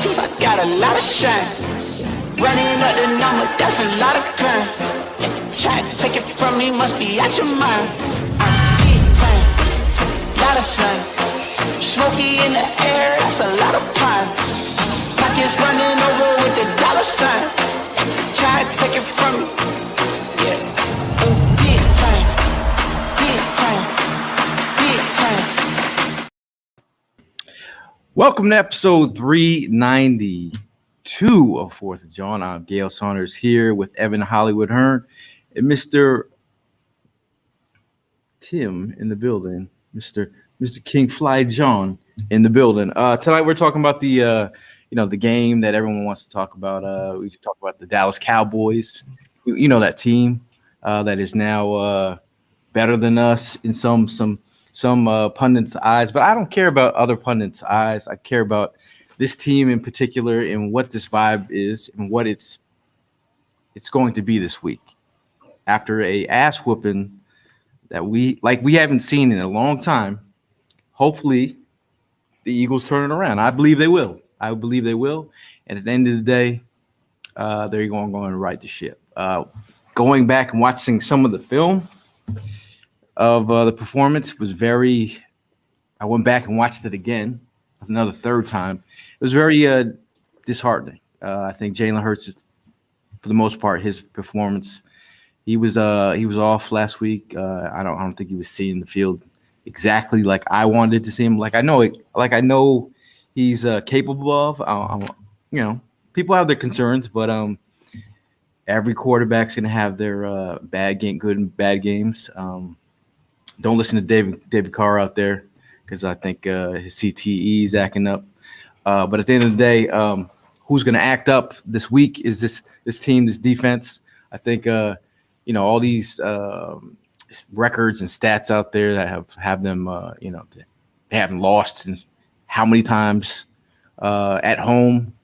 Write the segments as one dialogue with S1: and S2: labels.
S1: life, I got a lot of shine. Running up the number, that's a lot of crime. Try to take it from me, must be out your mind. I'm big time, lot of slime. Smoky in the air, that's a lot of pine. Pockets running over with the dollar sign. Try to take it from me, yeah. Big time, big time, big time.
S2: Welcome to episode 392 of Fourth of Jawn. I'm Gail Saunders here with Evan Hollywood Hearn and Mr. Tim in the building, Mr. King Fly Jawn in the building. Tonight we're talking about the game that everyone wants to talk about. We should talk about the Dallas Cowboys. You know that team that is now better than us in some pundits' eyes, but I don't care about other pundits' eyes. I care about this team in particular and what this vibe is and what it's going to be this week. After a ass whooping that we haven't seen in a long time, hopefully the Eagles turn it around. I believe they will. And at the end of the day, they're going to right the ship. Going back and watching some of the film of the performance was very. I went back and watched it again, another third time. It was very disheartening. I think Jalen Hurts, for the most part, his performance, he was off last week. I don't think he was seeing the field exactly like I wanted to see him. Like I know he's capable of. People have their concerns, but every quarterback's gonna have their good and bad games. Don't listen to David Carr out there because I think his CTE is acting up. But at the end of the day, who's going to act up this week is this team, this defense. I think all these records and stats out there that have them they haven't lost in how many times at home.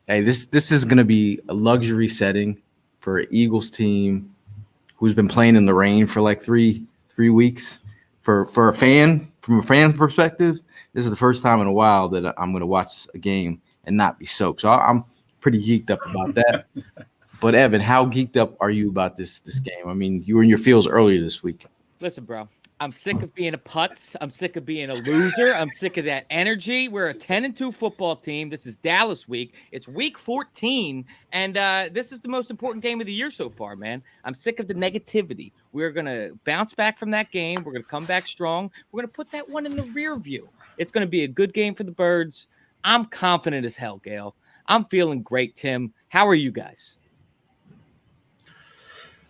S2: Hey, this is going to be a luxury setting for an Eagles team who's been playing in the rain for like three weeks. For a fan, from a fan's perspective, this is the first time in a while that I'm going to watch a game and not be soaked. So I'm pretty geeked up about that. But Evan, how geeked up are you about this game? I mean, you were in your fields earlier this week.
S3: Listen, bro, I'm sick of being a putz. I'm sick of being a loser. I'm sick of that energy. We're a 10-2 football team. This is Dallas week. It's week 14, and this is the most important game of the year so far, man. I'm sick of the negativity. We're going to bounce back from that game. We're going to come back strong. We're going to put that one in the rear view. It's going to be a good game for the Birds. I'm confident as hell, Gail. I'm feeling great, Tim. How are you guys?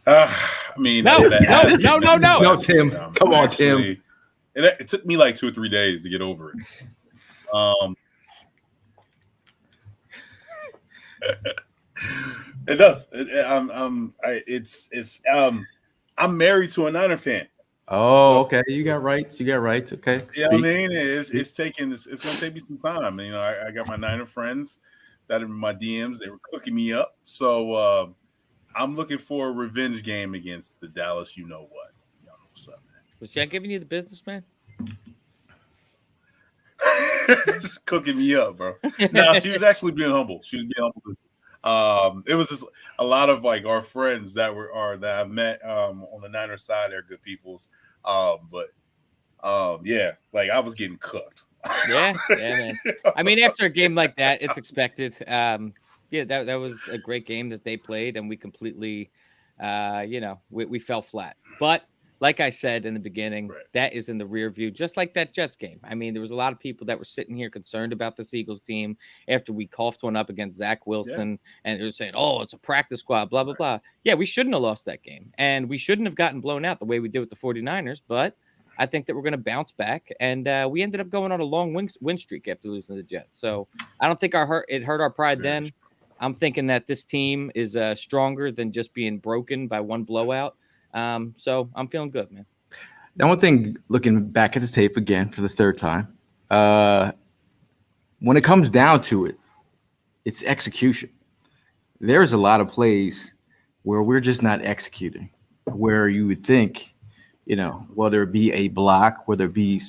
S4: No,
S2: Tim. Come on, Tim.
S4: It took me like 2 or 3 days to get over it. It does. I'm married to a Niner fan.
S2: Oh, okay. You got rights. Okay.
S4: Yeah, I mean, it's going to take me some time. I got my Niner friends that are in my DMs. They were cooking me up. So, I'm looking for a revenge game against the Dallas. You know what? Y'all know what's up, man. Was
S3: Jen giving you the business, man?
S4: Just cooking me up, bro. No, she was actually being humble. It was just a lot of like our friends that I've met on the Niners side. They're good peoples. Like I was getting cooked.
S3: Yeah, man. I mean, after a game like that, it's expected. Yeah, that was a great game that they played, and we completely, we fell flat. But like I said in the beginning, right, that is in the rear view, just like that Jets game. I mean, there was a lot of people that were sitting here concerned about this Eagles team after we coughed one up against Zach Wilson, and they were saying, oh, it's a practice squad, blah, blah, blah. Yeah, we shouldn't have lost that game, and we shouldn't have gotten blown out the way we did with the 49ers, but I think that we're going to bounce back, and we ended up going on a long win streak after losing to the Jets. So I don't think it hurt our pride then. I'm thinking that this team is stronger than just being broken by one blowout. So I'm feeling good, man.
S2: Now, one thing, looking back at the tape again for the third time, when it comes down to it, it's execution. There's a lot of plays where we're just not executing, where you would think, whether it be a block, whether it be,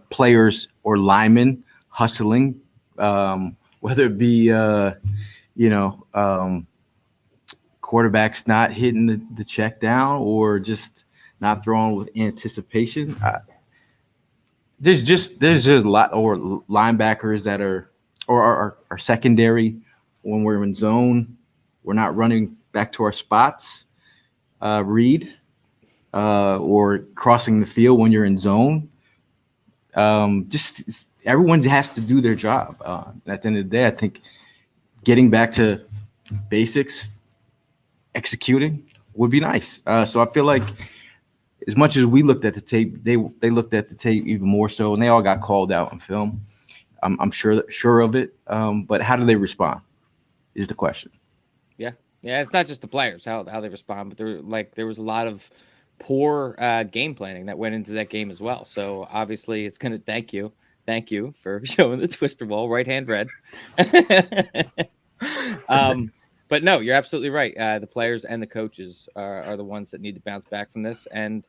S2: players or linemen hustling, whether it be quarterbacks not hitting the check down or just not throwing with anticipation. There's just a lot, or linebackers that are secondary when we're in zone, we're not running back to our spots. Read or crossing the field when you're in zone. Just everyone has to do their job. At the end of the day, I think getting back to basics, executing would be nice. So I feel like as much as we looked at the tape, they looked at the tape even more so, and they all got called out on film. I'm sure of it. But how do they respond is the question.
S3: Yeah, it's not just the players how they respond, but there was a lot of poor game planning that went into that game as well. So obviously, it's gonna thank you for showing the twister ball, right hand red. But no, you're absolutely right. The players and the coaches are the ones that need to bounce back from this, and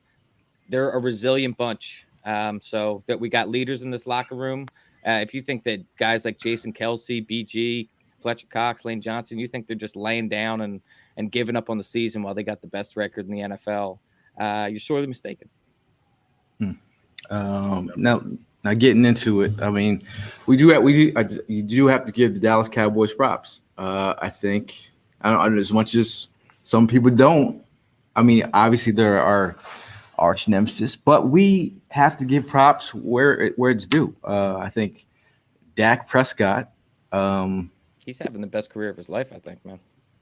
S3: they're a resilient bunch. So that we got leaders in this locker room. If you think that guys like Jason Kelsey, BG, Fletcher Cox, Lane Johnson, you think they're just laying down and giving up on the season while they got the best record in the NFL, you're sorely mistaken.
S2: Now getting into it, I mean, you do have to give the Dallas Cowboys props. I think as much as some people don't. I mean, obviously there are arch nemesis, but we have to give props where it's due. I think Dak Prescott.
S3: He's having the best career of his life, I think, man.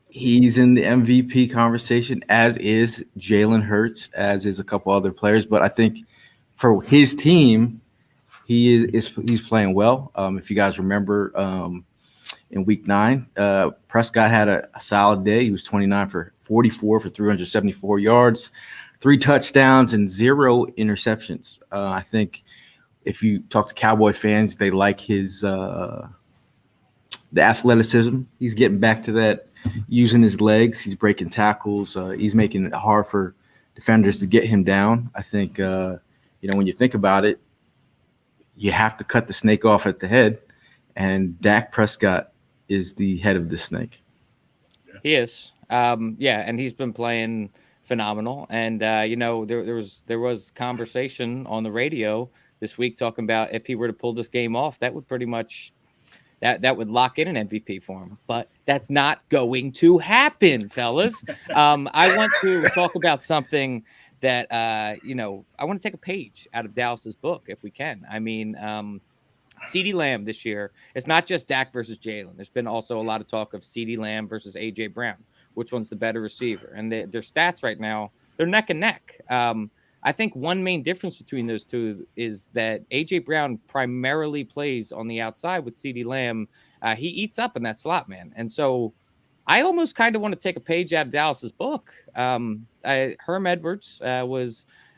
S2: He's in the MVP conversation, as is Jalen Hurts, as is a couple other players. But I think for his team, he's playing well. If you guys remember, in Week 9, Prescott had a solid day. He was 29 for 44 for 374 yards, 3 touchdowns, and 0 interceptions. I think if you talk to Cowboy fans, they like his the athleticism. He's getting back to that, using his legs. He's breaking tackles. He's making it hard for defenders to get him down. I think, when you think about it, you have to cut the snake off at the head, and Dak Prescott is the head of the snake.
S3: He is. And he's been playing phenomenal. And, there was conversation on the radio this week talking about if he were to pull this game off, that would pretty much that would lock in an MVP for him. But that's not going to happen, fellas. I want to talk about something that, I want to take a page out of Dallas's book if we can. I mean, CeeDee Lamb this year, it's not just Dak versus Jalen. There's been also a lot of talk of CeeDee Lamb versus A.J. Brown. Which one's the better receiver? And their stats right now, they're neck and neck. I think one main difference between those two is that A.J. Brown primarily plays on the outside with CeeDee Lamb. He eats up in that slot, man. And so I almost kind of want to take a page out of Dallas's book. Herm Edwards I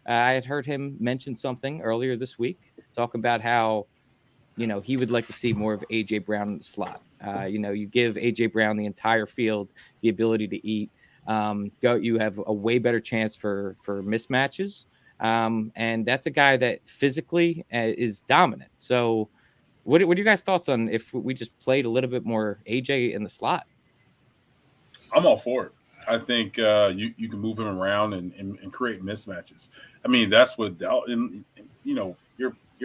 S3: had heard him mention something earlier this week, talking about how, he would like to see more of A.J. Brown in the slot. You give A.J. Brown the entire field, the ability to eat. You have a way better chance for mismatches. And that's a guy that physically is dominant. So what are your guys' thoughts on if we just played a little bit more A.J. in the slot?
S4: I'm all for it. I think you can move him around and create mismatches. I mean, that's what you're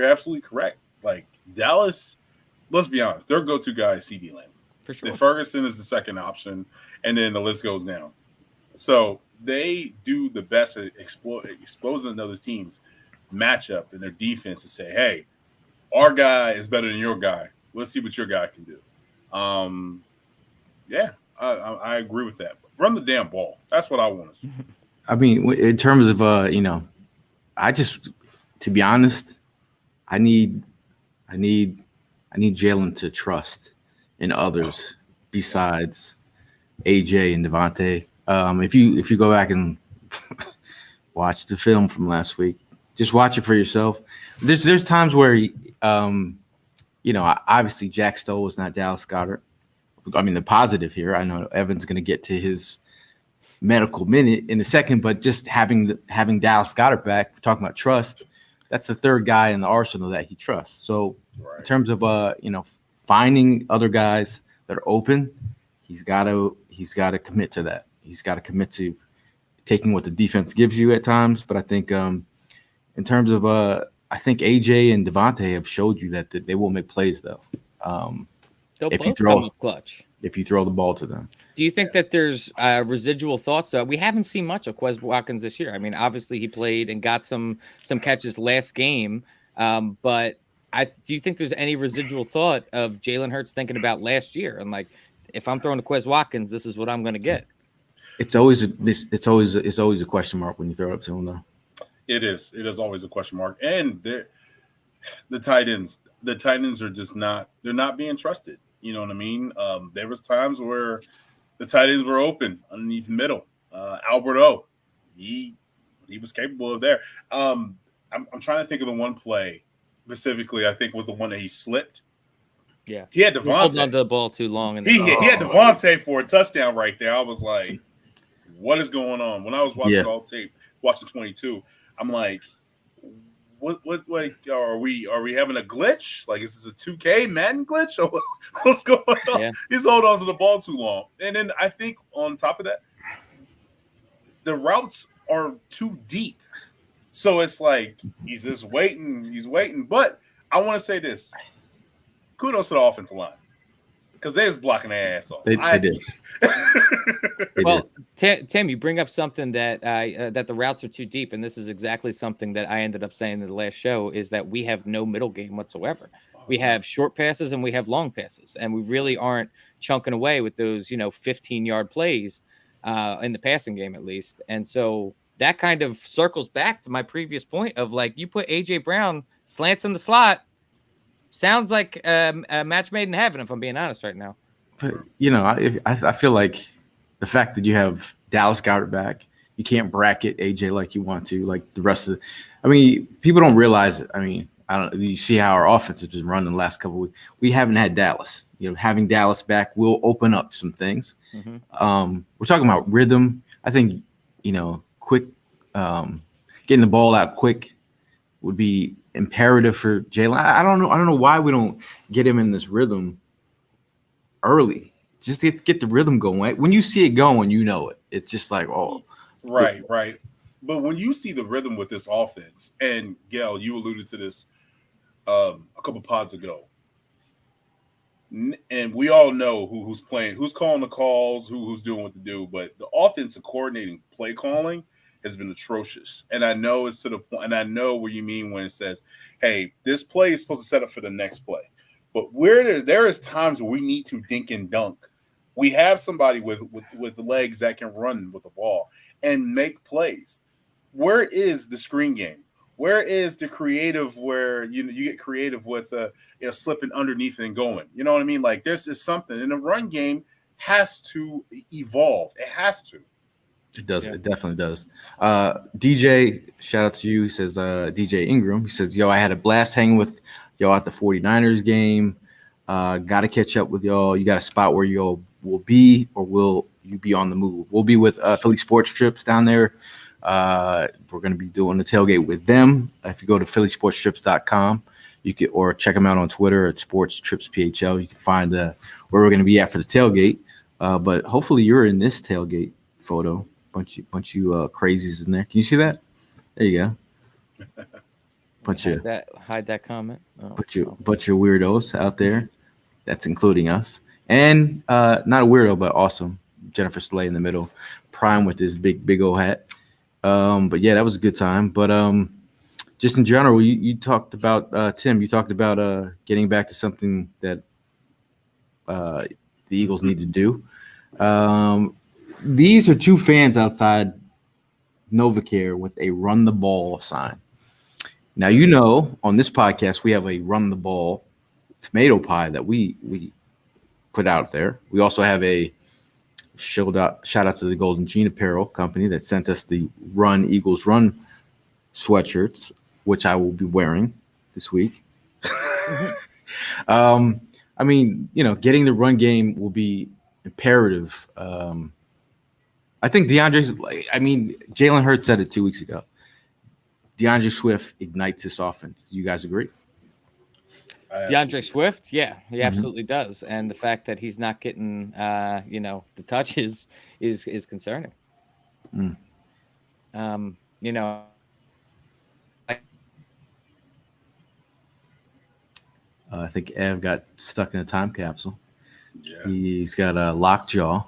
S4: absolutely correct. Like Dallas, let's be honest, their go-to guy is CeeDee Lamb.
S3: For sure.
S4: Then Ferguson is the second option, and then the list goes down. So they do the best at exposing another team's matchup and their defense to say, hey, our guy is better than your guy. Let's see what your guy can do. I agree with that. Run the damn ball. That's what I want to see.
S2: I mean, in terms of, to be honest, I need Jalen to trust in others besides AJ and Devontae. If you go back and watch the film from last week, just watch it for yourself. There's times where, obviously Jack Stoll is not Dallas Goedert. I mean, the positive here, I know Evan's going to get to his medical minute in a second, but just having Dallas Goedert back, we're talking about trust. That's the third guy in the arsenal that he trusts. So in terms of, finding other guys that are open. He's got to commit to that. He's got to commit to taking what the defense gives you at times. But I think in terms of I think AJ and Devontae have showed you that they will make plays though.
S3: They'll
S2: If you
S3: both
S2: throw
S3: come up clutch.
S2: if you throw the ball to them.
S3: Do you think that there's residual thoughts? We haven't seen much of Quez Watkins this year. I mean, obviously he played and got some catches last game, but do you think there's any residual thought of Jalen Hurts thinking about last year and like, if I'm throwing to Quez Watkins, this is what I'm going to get?
S2: It's always a question mark when you throw it up to him though.
S4: It is. It is always a question mark. And the tight ends are just they're not being trusted. You know what I mean? There was times where the tight ends were open underneath the middle. Alberto, he was capable of there. I'm trying to think of the one play specifically. I think was the one that he slipped.
S3: Yeah,
S4: he had
S3: He was holding
S4: Devontae.
S3: onto the ball too long.
S4: He had Devontae for a touchdown right there. I was like, what is going on? When I was watching all tape, watching 22, I'm like, what like are we having a glitch? Like, is this a 2K Madden glitch or what's going on?
S3: Yeah.
S4: He's holding on to the ball too long. And then I think on top of that, the routes are too deep. So it's like he's just waiting. But I want to say this. Kudos to the offensive line. Because they was blocking their ass off.
S2: They did.
S3: Well, Tim, you bring up something that that the routes are too deep, and this is exactly something that I ended up saying in the last show, is that we have no middle game whatsoever. We have short passes and we have long passes, and we really aren't chunking away with those, 15-yard plays in the passing game at least. And so that kind of circles back to my previous point of like, you put AJ Brown slants in the slot, sounds like a match made in heaven, if I'm being honest right now.
S2: But I feel like the fact that you have Dallas Goedert back, you can't bracket AJ like you want to, like the rest of people don't realize it. I mean, you see how our offense has been running the last couple of weeks. We haven't had Dallas. Having Dallas back will open up some things. Mm-hmm. We're talking about rhythm. I think, quick, getting the ball out quick would be imperative for Jalen. I don't know why we don't get him in this rhythm early. Just get the rhythm going. When you see it going, you know it. It's just like, oh.
S4: Right. But when you see the rhythm with this offense, and Gail, you alluded to this a couple pods ago, and we all know who's playing, who's calling the calls, who's doing what to do, but the offensive coordinating play calling has been atrocious. And I know it's to the point, and I know what you mean when it says, hey, this play is supposed to set up for the next play. But there is times where we need to dink and dunk. We have somebody with legs that can run with the ball and make plays. Where is the screen game? Where is the creative where you get creative with slipping underneath and going? You know what I mean? Like this is something. And the run game has to evolve. It has to.
S2: It does. Yeah. It definitely does. DJ, shout out to you. He says, DJ Ingram, he says, yo, I had a blast hanging with y'all at the 49ers game. Got to catch up with y'all. You got a spot where y'all will be, or will you be on the move? We'll be with Philly Sports Trips down there. We're going to be doing the tailgate with them. If you go to phillysportstrips.com, you can, or check them out on Twitter at Sports Trips PHL. You can find where we're going to be at for the tailgate. But hopefully you're in this tailgate photo. Bunch of crazies in there. Can you see that? There you go.
S3: Hide that comment.
S2: Bunch of weirdos out there. That's including us. And not a weirdo, but awesome. Jennifer Slay in the middle, prime with this big old hat. But yeah, that was a good time. But just in general, you talked about Tim. You talked about getting back to something that the Eagles need to do. These are two fans outside NovaCare with a run the ball sign. Now, on this podcast, we have a run the ball tomato pie that we put out there. We also have a shout out to the Golden Jean Apparel company that sent us the Run Eagles Run sweatshirts, which I will be wearing this week. Getting the run game will be imperative. I think Jalen Hurts said it 2 weeks ago. DeAndre Swift ignites this offense. Do you guys agree?
S3: DeAndre Swift, yeah, he
S2: Mhm.
S3: absolutely does. And the fact that he's not getting, the touches is concerning.
S2: Mm.
S3: You know,
S2: I think Ev got stuck in a time capsule.
S4: Yeah.
S2: He's got a lockjaw.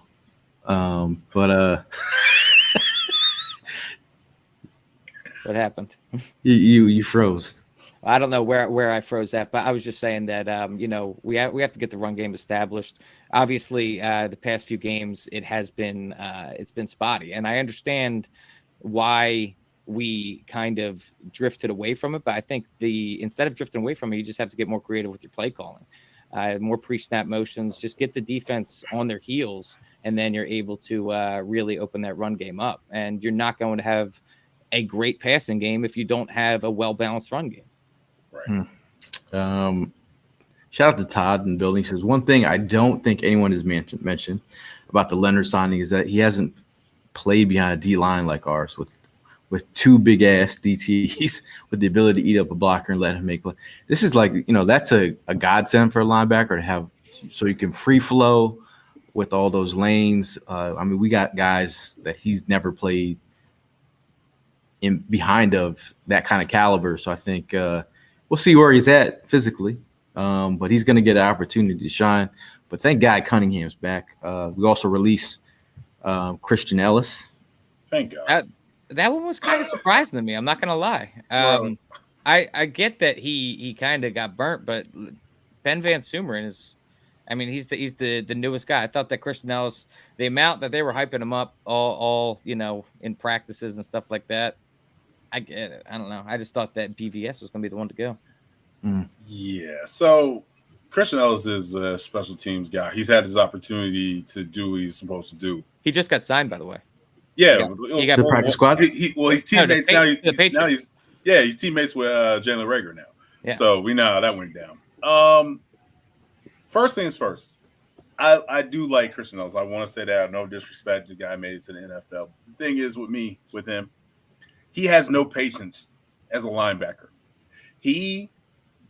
S2: But
S3: what happened?
S2: you froze.
S3: I don't know where I froze at, but I was just saying that we have to get the run game established. Obviously, the past few games it's been spotty, and I understand why we kind of drifted away from it. But I think instead of drifting away from it, you just have to get more creative with your play calling, more pre-snap motions. Just get the defense on their heels, and then you're able to really open that run game up. And you're not going to have a great passing game if you don't have a well-balanced run game.
S4: Right.
S2: Shout out to Todd in the building. He says one thing I don't think anyone has mentioned about the Leonard signing is that he hasn't played behind a D line like ours with two big ass DTs with the ability to eat up a blocker and let him make play. This is like, that's a godsend for a linebacker to have, so you can free flow with all those lanes. We got guys that he's never played in behind of that kind of caliber. So I think we'll see where he's at physically, but he's going to get an opportunity to shine. But thank God Cunningham's back. We also released Christian Ellis.
S4: Thank God.
S3: That one was kind of surprising to me. I'm not going to lie. I get that he kind of got burnt, but Ben Van Sumeren is, he's the newest guy. I thought that Christian Ellis, the amount that they were hyping him up all in practices and stuff like that, I get it. I don't know. I just thought that BVS was going to be the one to go.
S4: Yeah. So Christian Ellis is a special teams guy. He's had his opportunity to do what he's supposed to do.
S3: He just got signed, by the way.
S4: Yeah.
S3: He got
S2: practice squad.
S4: He's teammates now. He's teammates with Jalen Reagor now.
S3: Yeah.
S4: So we know how that went down. First things first. I do like Christian Ellis. I want to say that. No disrespect. The guy made it to the NFL. The thing is with him, he has no patience as a linebacker. He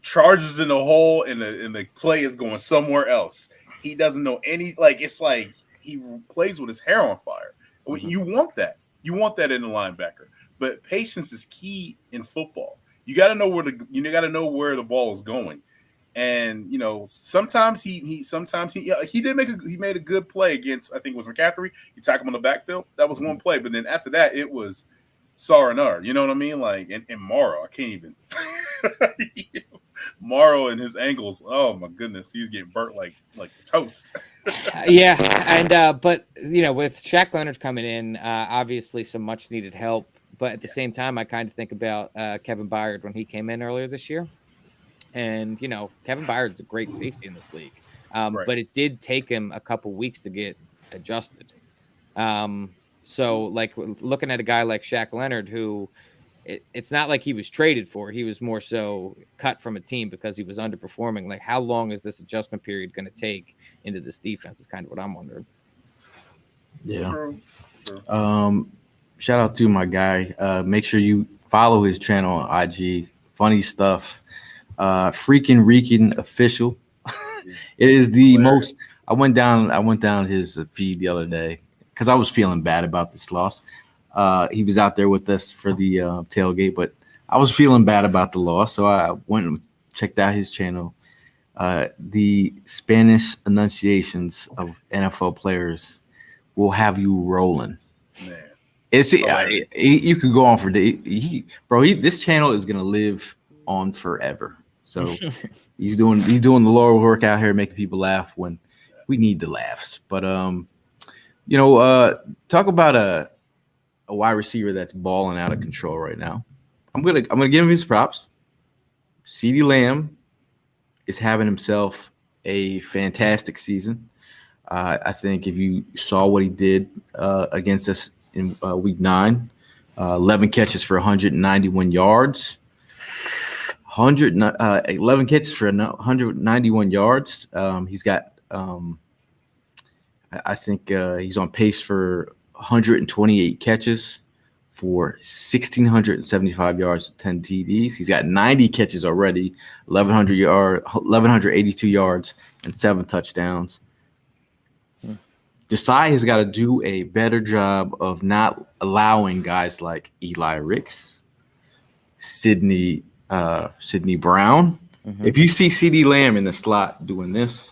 S4: charges in the hole and the play is going somewhere else. He doesn't know it's like he plays with his hair on fire. You want that. You want that in a linebacker. But patience is key in football. You got to know where the ball is going. And sometimes he made a good play against, I think it was McCaffrey. He tackled him in the backfield. That was one play, but then after that it was Saranar. You know what I mean? Like and Morrow. I can't even Morrow and his ankles. Oh my goodness, he was getting burnt like toast.
S3: Yeah, and but with Shaq Leonard coming in, obviously some much needed help. But at the same time, I kind of think about Kevin Byard when he came in earlier this year. And, Kevin Byard's a great safety in this league.
S4: Right.
S3: But it did take him a couple weeks to get adjusted. So, like, looking at a guy like Shaq Leonard, who it's not like he was traded for. He was more so cut from a team because he was underperforming. Like, how long is this adjustment period going to take into this defense is kind of what I'm wondering.
S2: Yeah.
S4: True.
S2: Shout out to my guy. Make sure you follow his channel on IG. Funny stuff. Freaking Reeking official. It is the most. I went down his feed the other day because I was feeling bad about this loss. He was out there with us for the tailgate, but I was feeling bad about the loss, so I went and checked out his channel. The Spanish enunciations of NFL players will have you rolling.
S4: Man.
S2: You could go on for days. This channel is gonna live on forever. So he's doing the Lord work out here, making people laugh when we need the laughs. But talk about a wide receiver that's balling out of control right now. I'm gonna give him his props. CeeDee Lamb is having himself a fantastic season. I think if you saw what he did against us in week 9, 11 catches for 191 yards. 11 catches for 191 yards. He's got, I think he's on pace for 128 catches for 1,675 yards, 10 TDs. He's got 90 catches already, 1,182 yards, and 7 touchdowns. Desai has got to do a better job of not allowing guys like Eli Ricks, Sidney Brown. If you see CD Lamb in the slot doing this,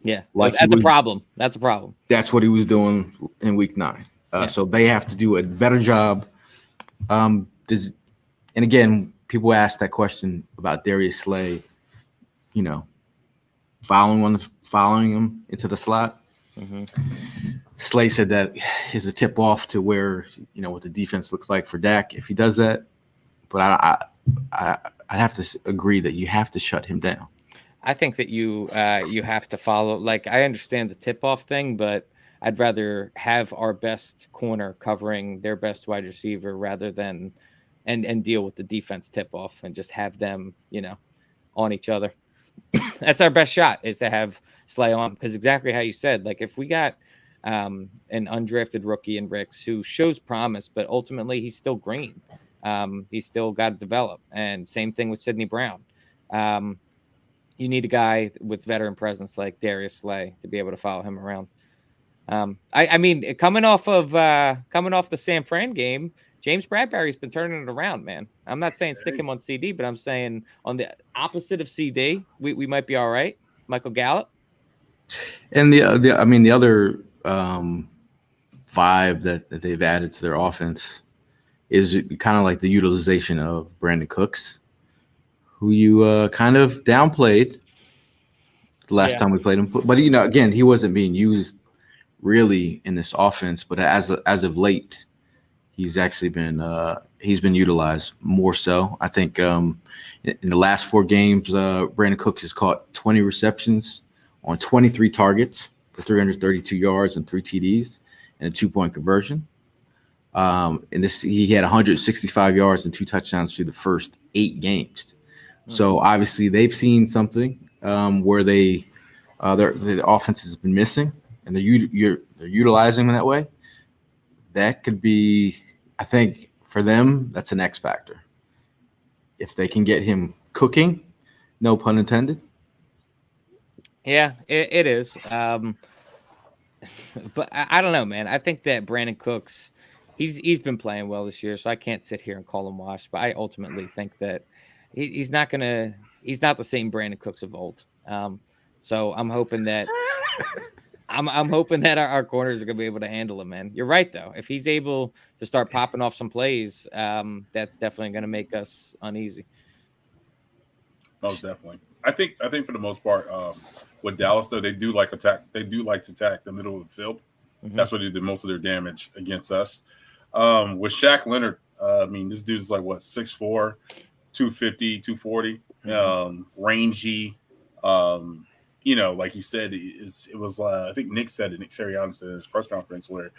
S3: that's a problem. That's a problem.
S2: That's what he was doing in Week 9. So they have to do a better job. And again, people ask that question about Darius Slay, following him into the slot. Slay said that is a tip off to where, what the defense looks like for Dak if he does that. But I'd have to agree that you have to shut him down.
S3: I think that you have to follow. Like, I understand the tip off thing, but I'd rather have our best corner covering their best wide receiver rather than and deal with the defense tip off and just have them, on each other. That's our best shot, is to have Slay on, because exactly how you said, like, if we got an undrafted rookie in Ricks who shows promise, but ultimately he's still green. He's still got to develop. And same thing with Sidney Brown. You need a guy with veteran presence like Darius Slay to be able to follow him around. I mean, coming off the San Fran game, James Bradbury's been turning it around, man. I'm not saying stick him on CD, but I'm saying on the opposite of CD, we might be all right. Michael Gallup.
S2: And the other vibe that they've added to their offense is kind of like the utilization of Brandon Cooks, who you kind of downplayed the last time we played him. But again, he wasn't being used really in this offense. But as of late, he's actually been utilized more so. I think in the last 4 games, Brandon Cooks has caught 20 receptions on 23 targets for 332 yards and 3 TDs and a 2-point conversion. He had 165 yards and 2 touchdowns through the first 8 games. So obviously they've seen something where the offense has been missing, and they're utilizing him in that way. That could be, I think, for them, that's an X factor. If they can get him cooking, no pun intended.
S3: Yeah, it is. But I don't know, man. I think that Brandon Cooks, he's been playing well this year, so I can't sit here and call him washed. But I ultimately think that he's not the same Brandon Cooks of old. So I'm hoping that I'm hoping that our corners are gonna be able to handle him, man. You're right, though. If he's able to start popping off some plays, that's definitely gonna make us uneasy.
S4: Most definitely. I think for the most part, with Dallas, though, they do like to attack the middle of the field. That's what they did most of their damage against us. With Shaq Leonard, this dude's like 6'4", 250, 240, rangy. Like you said, it was I think Nick Sirianni said in his press conference where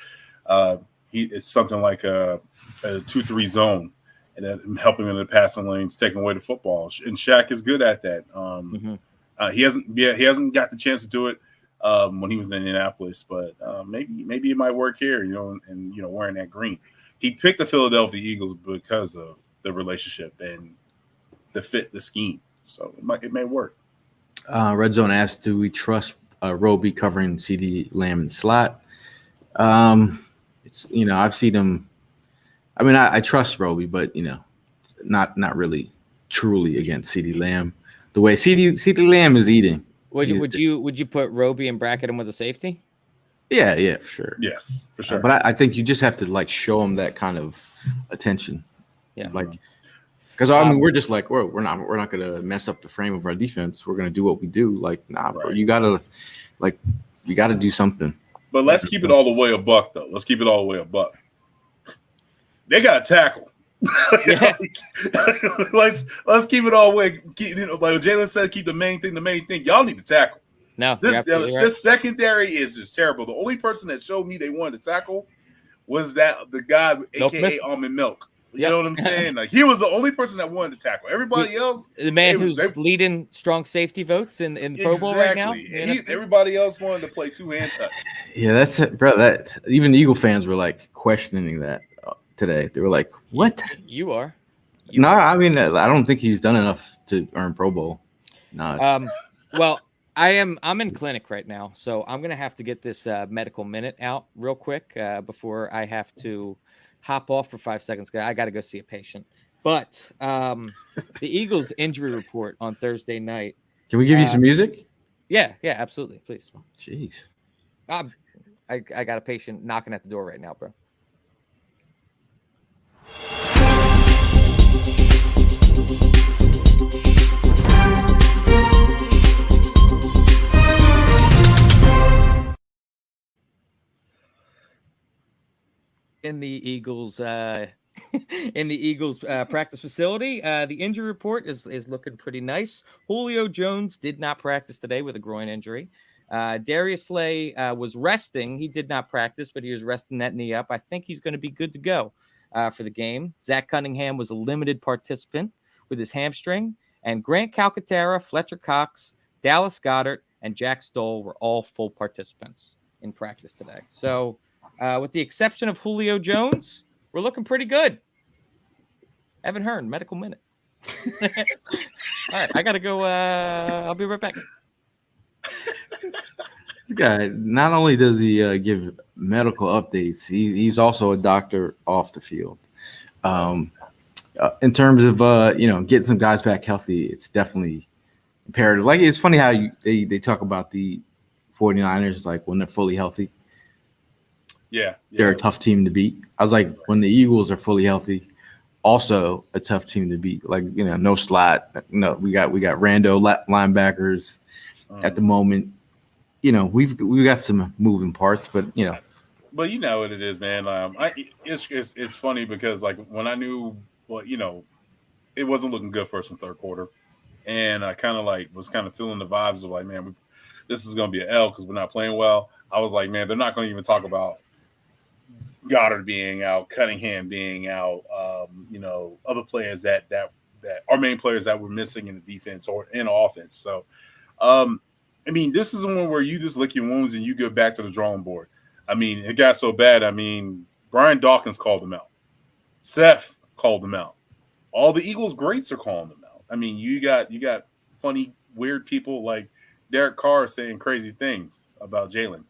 S4: it's something like a 2-3 zone, and then helping in the passing lanes, taking away the football. And Shaq is good at that. He hasn't got the chance to do it when he was in Indianapolis, but maybe it might work here, and wearing that green. He picked the Philadelphia Eagles because of the relationship and the scheme. So it may work.
S2: Red Zone asked, do we trust Roby covering CD Lamb in slot? I've seen him. I trust Roby, but not really truly against CD Lamb. The way CD Lamb is eating.
S3: Would you put Roby and bracket him with a safety?
S2: Yeah, for sure.
S4: Yes, for sure.
S2: But I think you just have to show him that kind of attention.
S3: Yeah.
S2: Because we're just we're not gonna mess up the frame of our defense. We're gonna do what we do. Bro, you gotta do something.
S4: But let's keep it all the way a buck, though. Let's keep it all the way a buck. They got to tackle. Let's keep it all the way. Like Jalen said, keep the main thing. Y'all need to tackle.
S3: No,
S4: this secondary is just terrible. The only person that showed me they wanted to tackle was the guy, aka Almond Milk. You know what I'm saying? He was the only person that wanted to tackle. Everybody else,
S3: the man who's leading strong safety votes in Pro Bowl right now.
S4: Everybody else wanted to play 2-hand touch.
S2: Yeah, that's it, bro. That even Eagle fans were questioning that. today. They were like, "What?"
S3: You are.
S2: No, I mean, I don't think he's done enough to earn Pro Bowl. No.
S3: Well, I'm in clinic right now, so I'm gonna have to get this medical minute out real quick before I have to hop off for 5 seconds. I got to go see a patient. But the Eagles injury report on Thursday night.
S2: Can we give you some music?
S3: Yeah, absolutely, please.
S2: Jeez.
S3: I got a patient knocking at the door right now, bro. In the Eagles practice facility, the injury report is looking pretty nice. Julio Jones did not practice today with a groin injury. Darius Slay was resting. He did not practice, but he was resting that knee up. I think he's going to be good to go for the game. Zach Cunningham was a limited participant with his hamstring, and Grant Calcaterra, Fletcher Cox, Dallas Goedert, and Jack Stoll were all full participants in practice today. So, with the exception of Julio Jones, we're looking pretty good. Evan Hearn, medical minute. All right, I got to go. I'll be right back.
S2: This guy, not only does he give medical updates, he's also a doctor off the field. In terms of getting some guys back healthy, it's definitely imperative. Like, it's funny how they talk about the 49ers, like, when they're fully healthy.
S4: Yeah.
S2: They're a tough team to beat. I was like, when the Eagles are fully healthy, also a tough team to beat. Like, no slot. No, we got rando linebackers at the moment. We've got some moving parts, but
S4: But you know what it is, man. It's funny because, like, when I knew, it wasn't looking good first and third quarter, and I kind of was feeling the vibes of like, man, this is going to be an L because we're not playing well. I was like, man, they're not going to even talk about Goddard being out, Cunningham being out, other players that our main players that were missing in the defense or in offense. So, I mean, this is one where you just lick your wounds and you go back to the drawing board. I mean, it got so bad. I mean, Brian Dawkins called them out. Seth called them out. All the Eagles greats are calling them out. I mean, you got funny, weird people like Derek Carr saying crazy things about Jalen.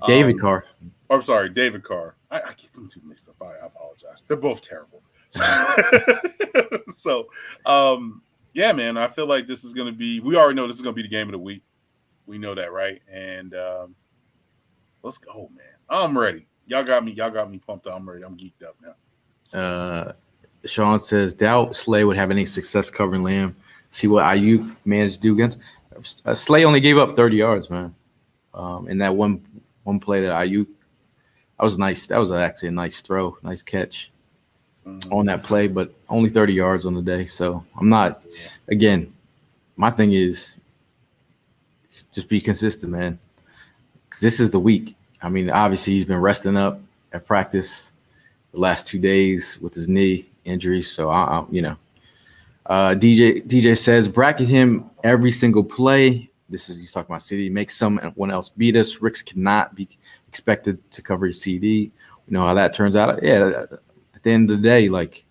S2: David Carr.
S4: I'm sorry, David Carr. I get them too mixed up. I apologize. They're both terrible. So, yeah, man, I feel like this is going to be – we already know this is going to be the game of the week. We know that, right? And let's go, man. I'm ready. Y'all got me pumped up. I'm ready. I'm geeked up now.
S2: Sean says, doubt Slay would have any success covering Lamb. See what Ayuk managed to do against. Slay only gave up 30 yards, man. In that one play that Ayuk, that was nice. That was actually a nice throw, nice catch on that play, but only 30 yards on the day. So I'm not. Again, my thing is just be consistent, man. Because this is the week. I mean, obviously he's been resting up at practice the last 2 days with his knee injury. So DJ says bracket him every single play. He's talking about CD. Make someone else beat us. Ricks cannot be expected to cover your CD. You know how that turns out. Yeah, at the end of the day, like,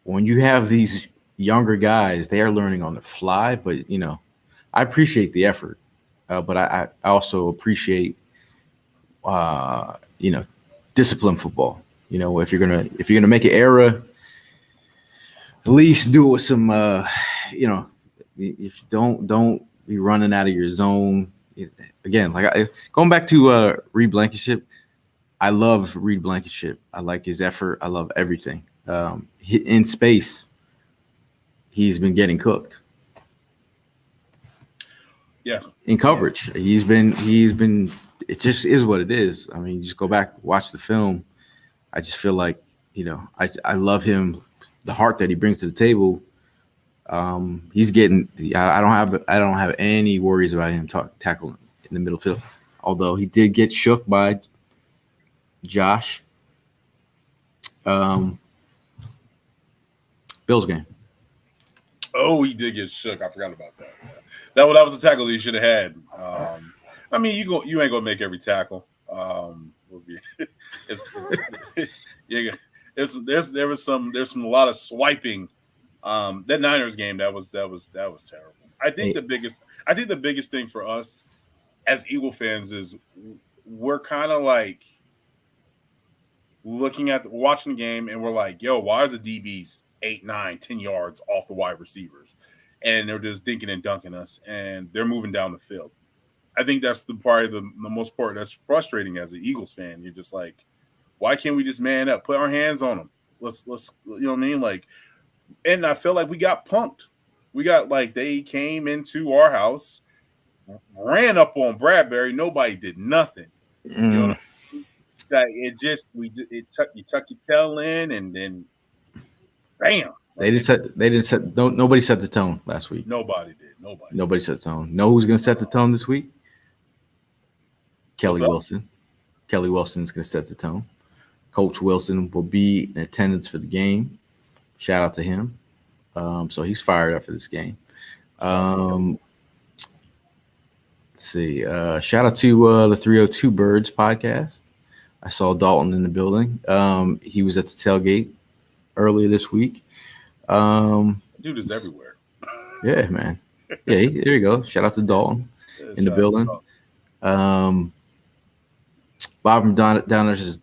S2: when you have these younger guys, they are learning on the fly. But I appreciate the effort, but I also appreciate disciplined football. If you're gonna make an error, at least do it with some if you don't be running out of your zone. Again, like going back to Reed Blankenship, I love Reed Blankenship. I like his effort. I love everything. In space, he's been getting cooked.
S4: Yes.
S2: In coverage, he's been. It just is what it is. I mean, just go back, watch the film. I just feel like I love him, the heart that he brings to the table. He's getting. I don't have any worries about him tackling in the middle field. Although he did get shook by Josh. Bills game.
S4: Oh, he did get shook. I forgot about that. That was the tackle he should have had. I mean, you ain't gonna make every tackle. There's a lot of swiping. That Niners game that was terrible. I think the biggest thing for us as Eagle fans is we're kind of like watching the game and we're like, yo, why is the DBs 8, 9, 10 yards off the wide receivers? And they're just dinking and dunking us and they're moving down the field. I think that's probably the most part that's frustrating as an Eagles fan. You're just like, why can't we just man up, put our hands on them? Let's you know what I mean? Like, and I feel like we got punked. We got like they came into our house, ran up on Bradbury. Nobody did nothing. You know what I mean? Like you tuck your tail in and then bam.
S2: Nobody set the tone last week.
S4: Nobody did.
S2: Nobody set the tone. Know who's going to set the tone this week? Kelly Wilson. Kelly Wilson is going to set the tone. Coach Wilson will be in attendance for the game. Shout out to him. So he's fired up for this game. Let's see. Shout out to the 302 Birds podcast. I saw Dalton in the building. He was at the tailgate earlier this week.
S4: Dude is everywhere.
S2: Yeah, man. Yeah, there you go. Shout out to Dalton in the building. Bob from Downers says,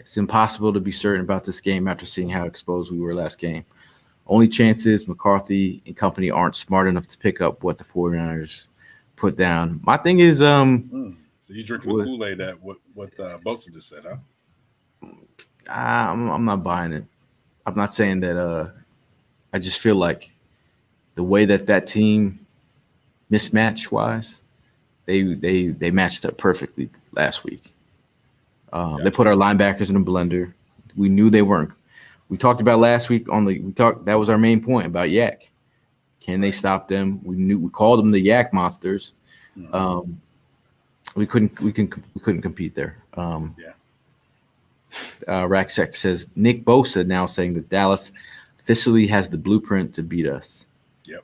S2: it's impossible to be certain about this game after seeing how exposed we were last game. Only chance is McCarthy and company aren't smart enough to pick up what the 49ers put down. My thing is,
S4: so you drinking the Kool-Aid that what Bosa just said, huh?
S2: I'm not buying it. I'm not saying that. I just feel like the way that team mismatch wise, they matched up perfectly last week. They put our linebackers in a blender. We knew they weren't. We talked about last week that was our main point about Yak. Can they stop them? We called them the Yak monsters. We couldn't compete there. Raksek says Nick Bosa now saying that Dallas officially has the blueprint to beat us.
S4: Yep.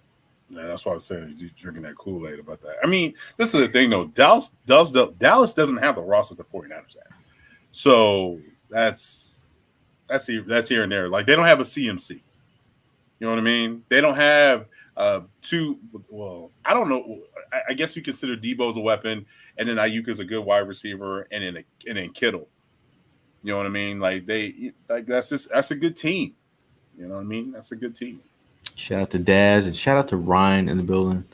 S4: Yeah, that's why I was saying he's drinking that Kool-Aid about that. I mean, this is the thing though. Dallas doesn't have the roster the 49ers has. So that's here and there. Like they don't have a CMC. You know what I mean? They don't have two. Well, I don't know. I guess you consider Debo's a weapon, and then Ayuka's a good wide receiver, and then Kittle. You know what I mean? Like that's a good team. You know what I mean? That's a good team.
S2: Shout out to Daz and shout out to Ryan in the building.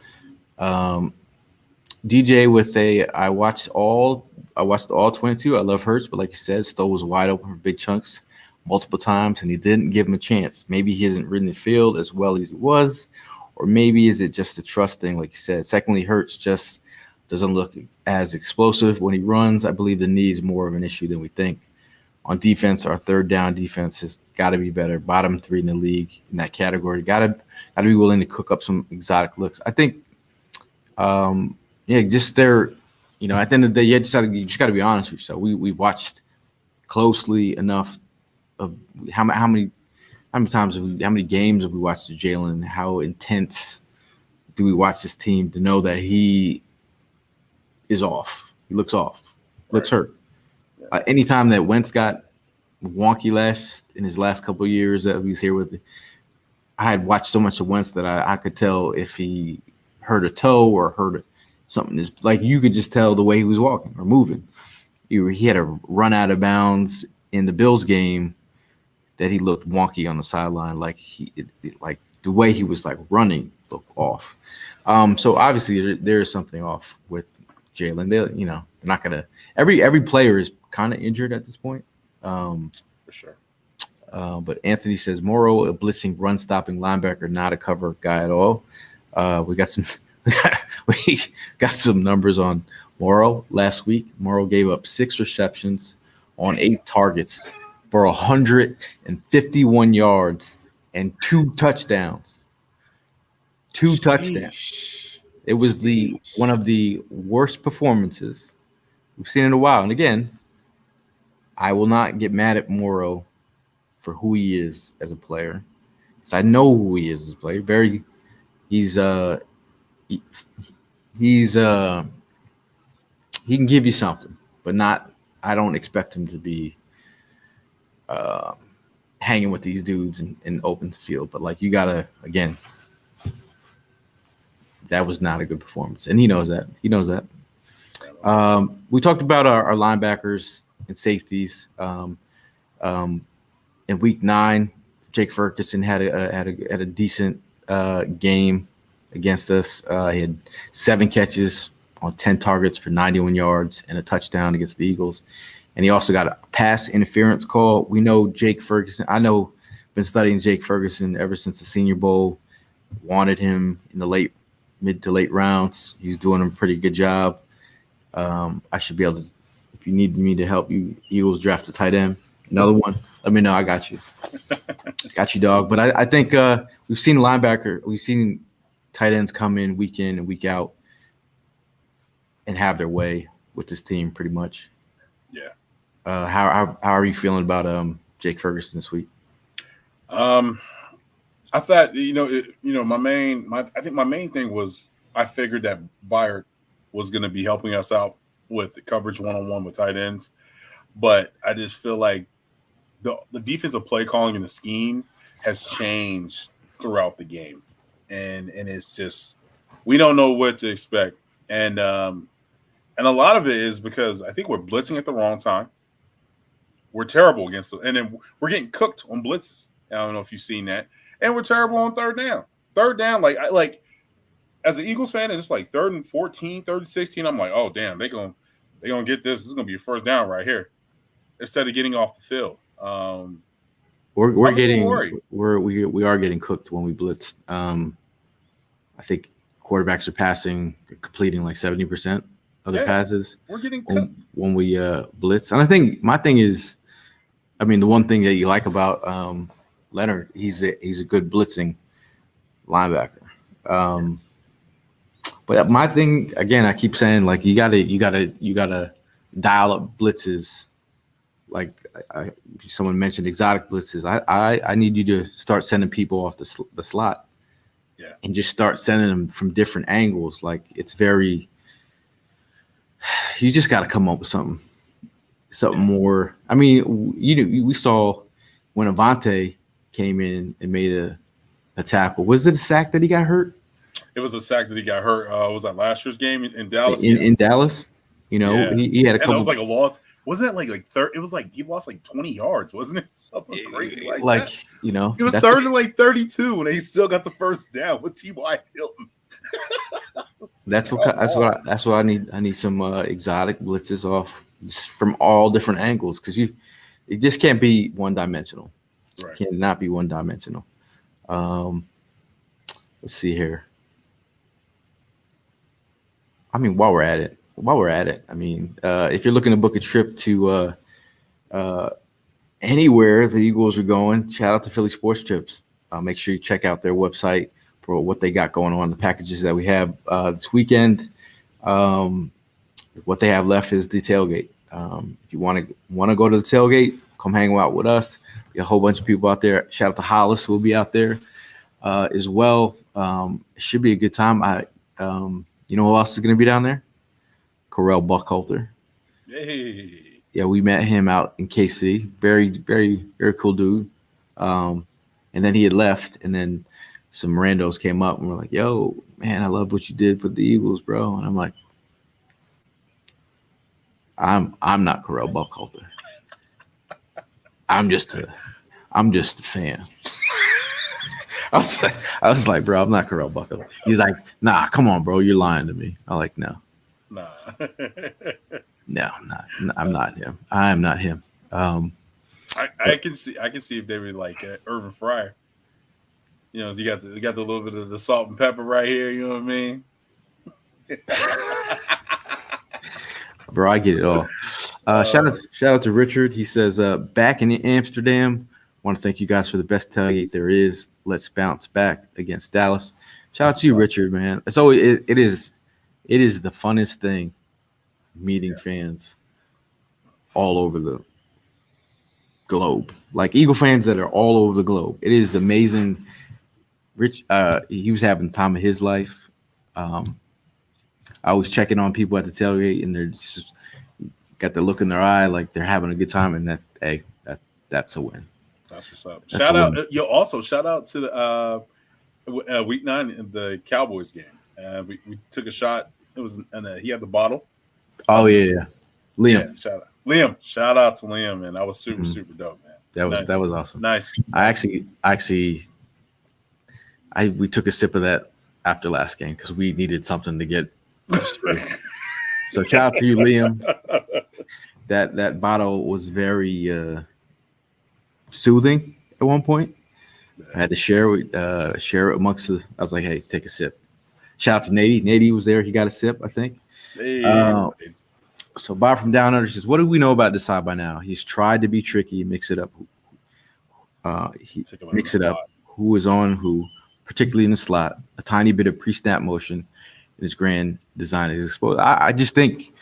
S2: DJ with I watched all 22. I love Hurts, but like you said, Stowe was wide open for big chunks multiple times, and he didn't give him a chance. Maybe he hasn't ridden the field as well as he was, or maybe is it just a trust thing, like you said. Secondly, Hurts just doesn't look as explosive when he runs. I believe the knee is more of an issue than we think. On defense, our third down defense has got to be better. Bottom 3 in the league in that category. Got to be willing to cook up some exotic looks. I think, just there. You know, at the end of the day, you just got to be honest with yourself. We watched closely enough of how many games have we watched Jalen? How intense do we watch this team to know that he is off? He looks off. Looks hurt. Anytime that Wentz got wonky in his last couple of years that he was here with, I had watched so much of Wentz that I could tell if he hurt a toe or hurt something. Is like you could just tell the way he was walking or moving. He had a run out of bounds in the Bills game that he looked wonky on the sideline, like the way he was like running looked off. So obviously there is something off with Jalen. They're not gonna. Every player is kind of injured at this point.
S4: For sure.
S2: But Anthony says Morrow, a blitzing run stopping linebacker, not a cover guy at all. We got some numbers on Morrow last week. Morrow gave up 6 receptions on 8 targets for 151 yards and 2 touchdowns. 2 touchdowns. It was one of the worst performances we've seen in a while. And again, I will not get mad at Morrow for who he is as a player, because I know who he is as a player. He can give you something, but not. I don't expect him to be hanging with these dudes in open field. But like you gotta again, that was not a good performance, and he knows that. He knows that. We talked about our linebackers and safeties. In week 9, Jake Ferguson had a decent game against us. He had 7 catches on 10 targets for 91 yards and a touchdown against the Eagles. And he also got a pass interference call. We know Jake Ferguson. I know, been studying Jake Ferguson ever since the Senior Bowl. Wanted him in the mid to late rounds. He's doing a pretty good job. I should be able to, if you need me to help you, Eagles draft a tight end. Another one, let me know. I got you. Got you, dog. But I think we've seen we've seen tight ends come in and week out and have their way with this team pretty much.
S4: Yeah.
S2: How are you feeling about Jake Ferguson this week?
S4: I thought I think my main thing was I figured that Byard was going to be helping us out with the coverage one-on-one with tight ends, but I just feel like the defensive play calling and the scheme has changed throughout the game, and it's just we don't know what to expect, and a lot of it is because I think we're blitzing at the wrong time. We're terrible against them, and then we're getting cooked on blitzes. I don't know if you've seen that, and we're terrible on third down. Third down, like as an Eagles fan, and it's like 3rd and 14, 3rd and 16. I'm like, oh damn, they're gonna get this. This is gonna be a first down right here, instead of getting off the field.
S2: We are getting cooked when we blitz. I think quarterbacks are completing like 70% of their passes.
S4: We're getting cooked
S2: when we blitz. And I think my thing is, I mean, the one thing that you like about Leonard, he's a good blitzing linebacker. But my thing, again, I keep saying, like, you gotta dial up blitzes. Like someone mentioned exotic blitzes. I need you to start sending people off the slot, and just start sending them from different angles. Like it's very, you just got to come up with something more. I mean, we saw when Avante came in and made a tackle. Was it a sack that he got hurt?
S4: It was a sack that he got hurt. Was that last year's game in Dallas?
S2: In Dallas, he had a couple.
S4: That was like a loss. Wasn't it like third? It was like he lost like 20 yards, wasn't it? Something crazy like that. It was 3rd and like 32, and they still got the first down with T.Y. Hilton.
S2: That's what I need. I need some exotic blitzes off from all different angles, because it just can't be one dimensional.
S4: Right.
S2: It cannot be one dimensional. Let's see here. I mean, while we're at it, I mean, if you're looking to book a trip to anywhere the Eagles are going, shout out to Philly Sports Trips. Make sure you check out their website for what they got going on, the packages that we have this weekend. What they have left is the tailgate. If you want to go to the tailgate, come hang out with us. We got a whole bunch of people out there. Shout out to Hollis, who will be out there as well. It should be a good time. You know who else is going to be down there? Correll Buckhalter.
S4: Hey.
S2: Yeah, we met him out in KC. Very, very, very cool dude. And then he had left, and then some randos came up and were like, "Yo, man, I love what you did for the Eagles, bro." And I'm like, I'm not Corell Buckhalter. I'm just a fan. I was like, bro, I'm not Corell Buckhalter. He's like, nah, come on, bro, you're lying to me. I'm like, no.
S4: Nah.
S2: No, I'm not him. I am not him.
S4: I can see if they were like Irvin Fryer. You know, you got the little bit of the salt and pepper right here. You know what I mean?
S2: Bro, I get it all. Shout out to Richard. He says, back in Amsterdam, want to thank you guys for the best tailgate there is. Let's bounce back against Dallas. Shout out to you, Richard, man. It's always it is the funnest thing meeting fans all over the globe. Like Eagle fans that are all over the globe. It is amazing. Rich, he was having the time of his life. I was checking on people at the tailgate, and they're just got the look in their eye like they're having a good time, and that's a win.
S4: That's what's up.
S2: That's
S4: Shout
S2: a
S4: out.
S2: win.
S4: Also shout out to the week 9 in the Cowboys game. We took a shot. It was and he had the bottle.
S2: Oh yeah. Liam.
S4: Yeah, shout out Liam. Shout out to Liam, man. That was super dope, man.
S2: That was awesome.
S4: Nice.
S2: We took a sip of that after last game because we needed something to get us through. So shout out to you, Liam. That bottle was very soothing at one point. I had to share it amongst the. I was like, "Hey, take a sip." Shout out to Nady. Nady was there. He got a sip, I think.
S4: Hey,
S2: so Bob from Down Under says, "What do we know about Desai by now? He's tried to be tricky, mix it up. Mix it up. Who is on who, particularly in the slot. A tiny bit of pre-snap motion in his grand design is exposed. I just think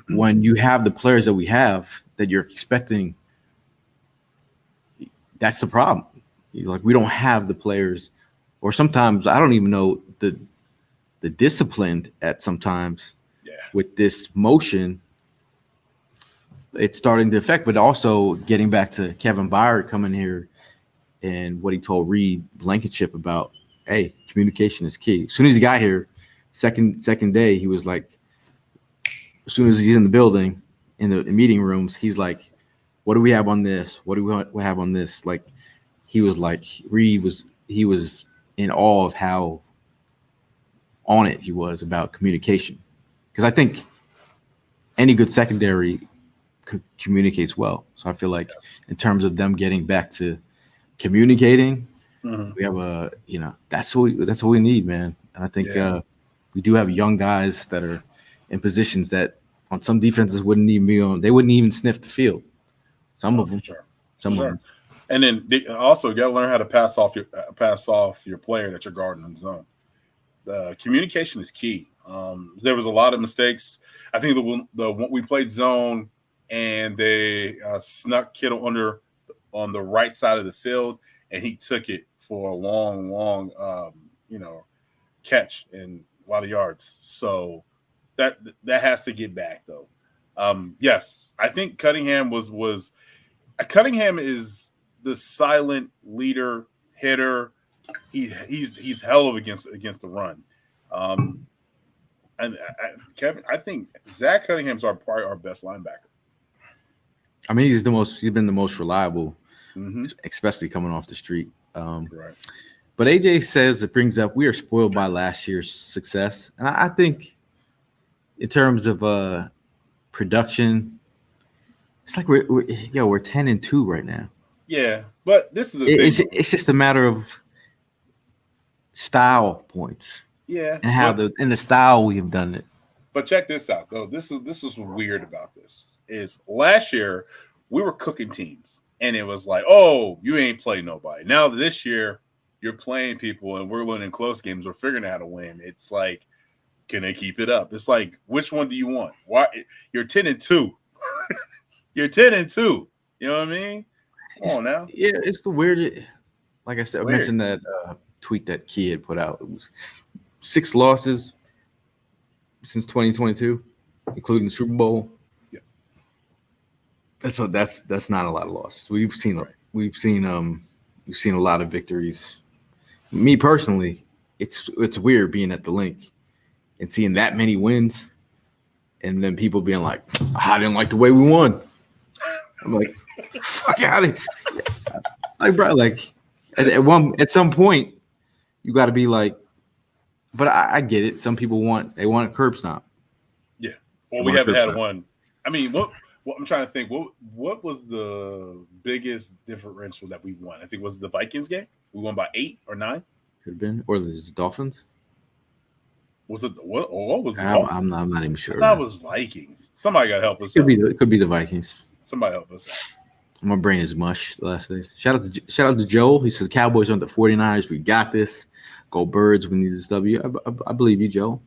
S2: when you have the players that we have that you're expecting, that's the problem. Like we don't have the players, or sometimes I don't even know the discipline at sometimes with this motion. It's starting to affect, but also getting back to Kevin Byard coming here and what he told Reed Blankenship about, hey, communication is key. As soon as he got here, second day, he was like, as soon as he's in the building, in the meeting rooms, he's like, what do we have on this? What do we have on this? Like, he was like, Reed was in awe of how on it he was about communication. Because I think any good secondary communicates well. So I feel like in terms of them getting back to communicating, we have that's what we need, man. And I think we do have young guys that are in positions that on some defenses wouldn't even be on. They wouldn't even sniff the field. Some of them, some of them.
S4: And then also you got to learn how to pass off your player that you're guarding in the zone. The communication is key. There was a lot of mistakes. I think when we played zone and they snuck Kittle under on the right side of the field, and he took it for a long catch and a lot of yards. So that has to get back though. Yes, I think Cunningham Cunningham is the silent leader hitter. He's hell of against the run. Kevin, I think Zach Cunningham's probably our best linebacker.
S2: I mean, he's been the most reliable, especially coming off the street.
S4: Right.
S2: But AJ says it brings up we are spoiled by last year's success, and I think in terms of production, it's like we're 10-2 right now.
S4: Yeah, but this is
S2: it's just a matter of style points.
S4: Yeah,
S2: and how the style we have done it.
S4: But check this out though. This is weird about this. Is last year we were cooking teams, and it was like, oh, you ain't played nobody. Now this year you're playing people, and we're winning close games. We're figuring out how to win. It's like, can they keep it up? It's like, which one do you want? Why you're 10-2? You're 10-2. You know what I mean? Come on now.
S2: Yeah, it's the weird. Like I said, I mentioned that tweet that Key had put out. It was 6 losses since 2022, including the Super Bowl.
S4: Yeah,
S2: that's not a lot of losses. We've seen a lot of victories. Me personally, it's weird being at the link and seeing that many wins, and then people being like, "I didn't like the way we won." I'm like, "Fuck out of here!" Like, bro, like at some point, you got to be like. But I get it. Some people want a curb stomp.
S4: Yeah. Well, we haven't had one. I mean, what I'm trying to think. What was the biggest differential that we won? I think was the Vikings game. We won by 8 or 9.
S2: Could have been, or the Dolphins.
S4: Was it what? Or what was it?
S2: I'm not even sure.
S4: I thought it was Vikings. Somebody got to help us.
S2: It could be the Vikings.
S4: Somebody help us out.
S2: My brain is mush the last days. Shout out to Joel. He says Cowboys on the 49ers. We got this. Go Birds. We need this W. I believe you, Joe.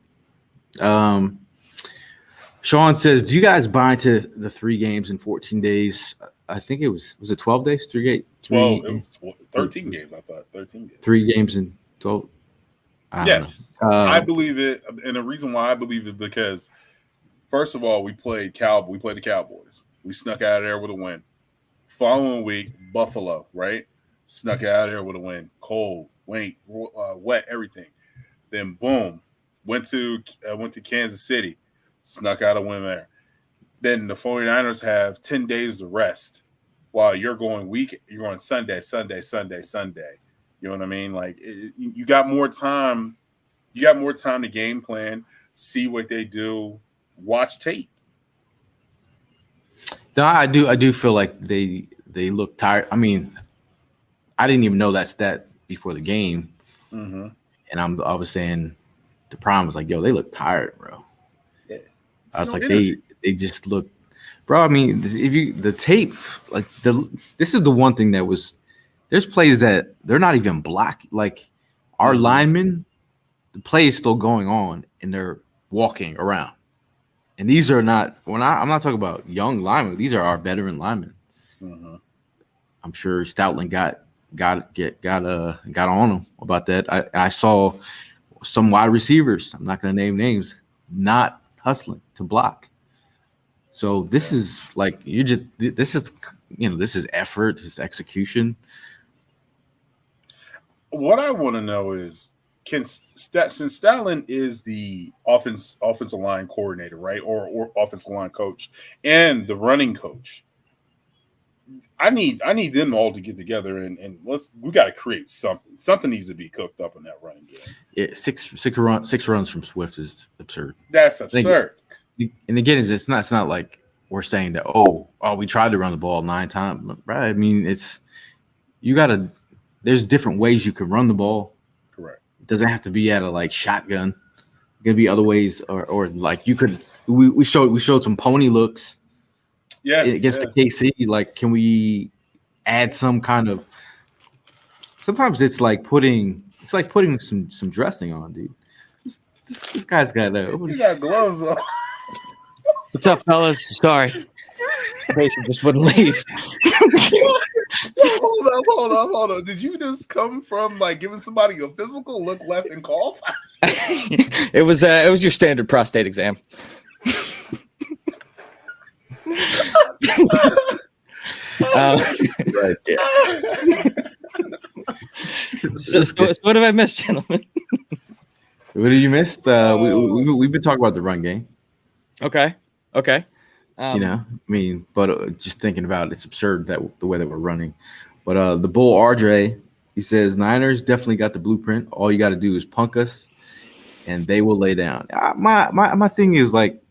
S2: Sean says, do you guys buy into the 3 games in 14 days? I think it was it 12 days? 3
S4: 12. It was 13 games. I thought 13 games.
S2: 3 games in 12.
S4: Yes, I believe it, and the reason why I believe it because, first of all, we played the Cowboys. We snuck out of there with a win. Following week, Buffalo, right? Snuck out of there with a win. Cold, wet, everything. Then boom, went to Kansas City, snuck out a win there. Then the 49ers have 10 days of rest while you're going Sunday. You know what I mean? Like you got more time. You got more time to game plan, see what they do, watch tape.
S2: No, I do feel like they look tired. I mean, I didn't even know that stat before the game, and I was saying the Prime was like, "Yo, they look tired, bro."
S4: Yeah.
S2: I was like, they just look, bro. I mean, if the tape, like this is the one thing that was. There's plays that they're not even blocked. Like our linemen, the play is still going on, and they're walking around. And these are not. I'm not talking about young linemen. These are our veteran linemen. I'm sure Stoutland got on him about that. I saw some wide receivers. I'm not going to name names. Not hustling to block. So this is like this is effort. This is execution.
S4: What I want to know is, since Stoutland is the offensive line coordinator, right, or offensive line coach, and the running coach, I need them all to get together and we got to create something. Something needs to be cooked up in that running game.
S2: Yeah, six runs from Swift is absurd.
S4: That's absurd.
S2: And again, it's not like we're saying that we tried to run the ball 9 times, right? I mean, there's different ways you can run the ball.
S4: Correct.
S2: It doesn't have to be at a like shotgun. It can be other ways, or like you could. We showed some pony looks.
S4: Yeah,
S2: against the KC. Like, can we add some kind of? Sometimes it's like putting some dressing on, dude. This guy's got
S4: he got gloves on.
S3: What's up, fellas? Sorry, Mason just wouldn't leave.
S4: Hold up. Did you just come from like giving somebody a physical, look left and cough?
S3: It was your standard prostate exam.
S2: Right, yeah.
S3: So what have I missed, gentlemen?
S2: What did you miss? We've been talking about the run game.
S3: Okay.
S2: I mean, but just thinking about it, it's absurd that the way that we're running. But the Bull RJ, he says Niners definitely got the blueprint. All you got to do is punk us, and they will lay down. My thing is like,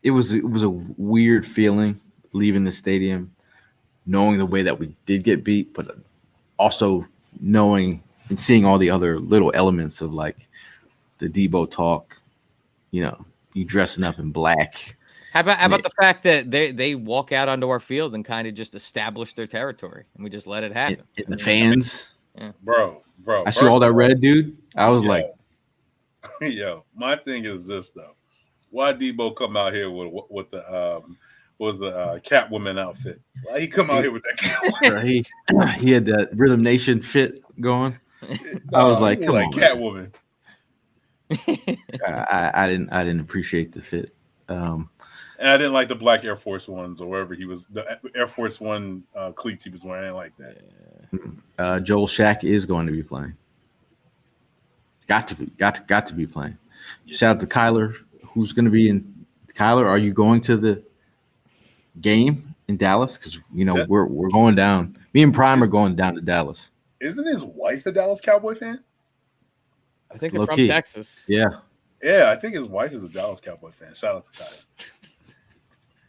S2: it was a weird feeling leaving the stadium, knowing the way that we did get beat, but also knowing and seeing all the other little elements of like the Debo talk, you dressing up in black.
S3: How about the fact that they walk out onto our field and kind of just establish their territory, and we just let it happen?
S2: And the fans,
S4: bro.
S2: I see all that red, dude. I was like,
S4: yo, my thing is this though. Why Debo come out here with the Catwoman outfit? Why he come out here with that Catwoman?
S2: He had that Rhythm Nation fit going. I was like, come on,
S4: Catwoman.
S2: I didn't appreciate the fit.
S4: And I didn't like the black Air Force Ones or wherever the Air Force One cleats he was wearing. I didn't like that.
S2: Joel Shack is going to be playing. Got to be playing. Shout out to Kyler. Who's going to be in? Kyler, are you going to the game in Dallas? Because we're going down. Me and Prime are going down to Dallas.
S4: Isn't his wife a Dallas Cowboy fan?
S3: I think they're from Texas.
S2: Yeah,
S4: I think his wife is a Dallas Cowboy fan. Shout out to Kyler.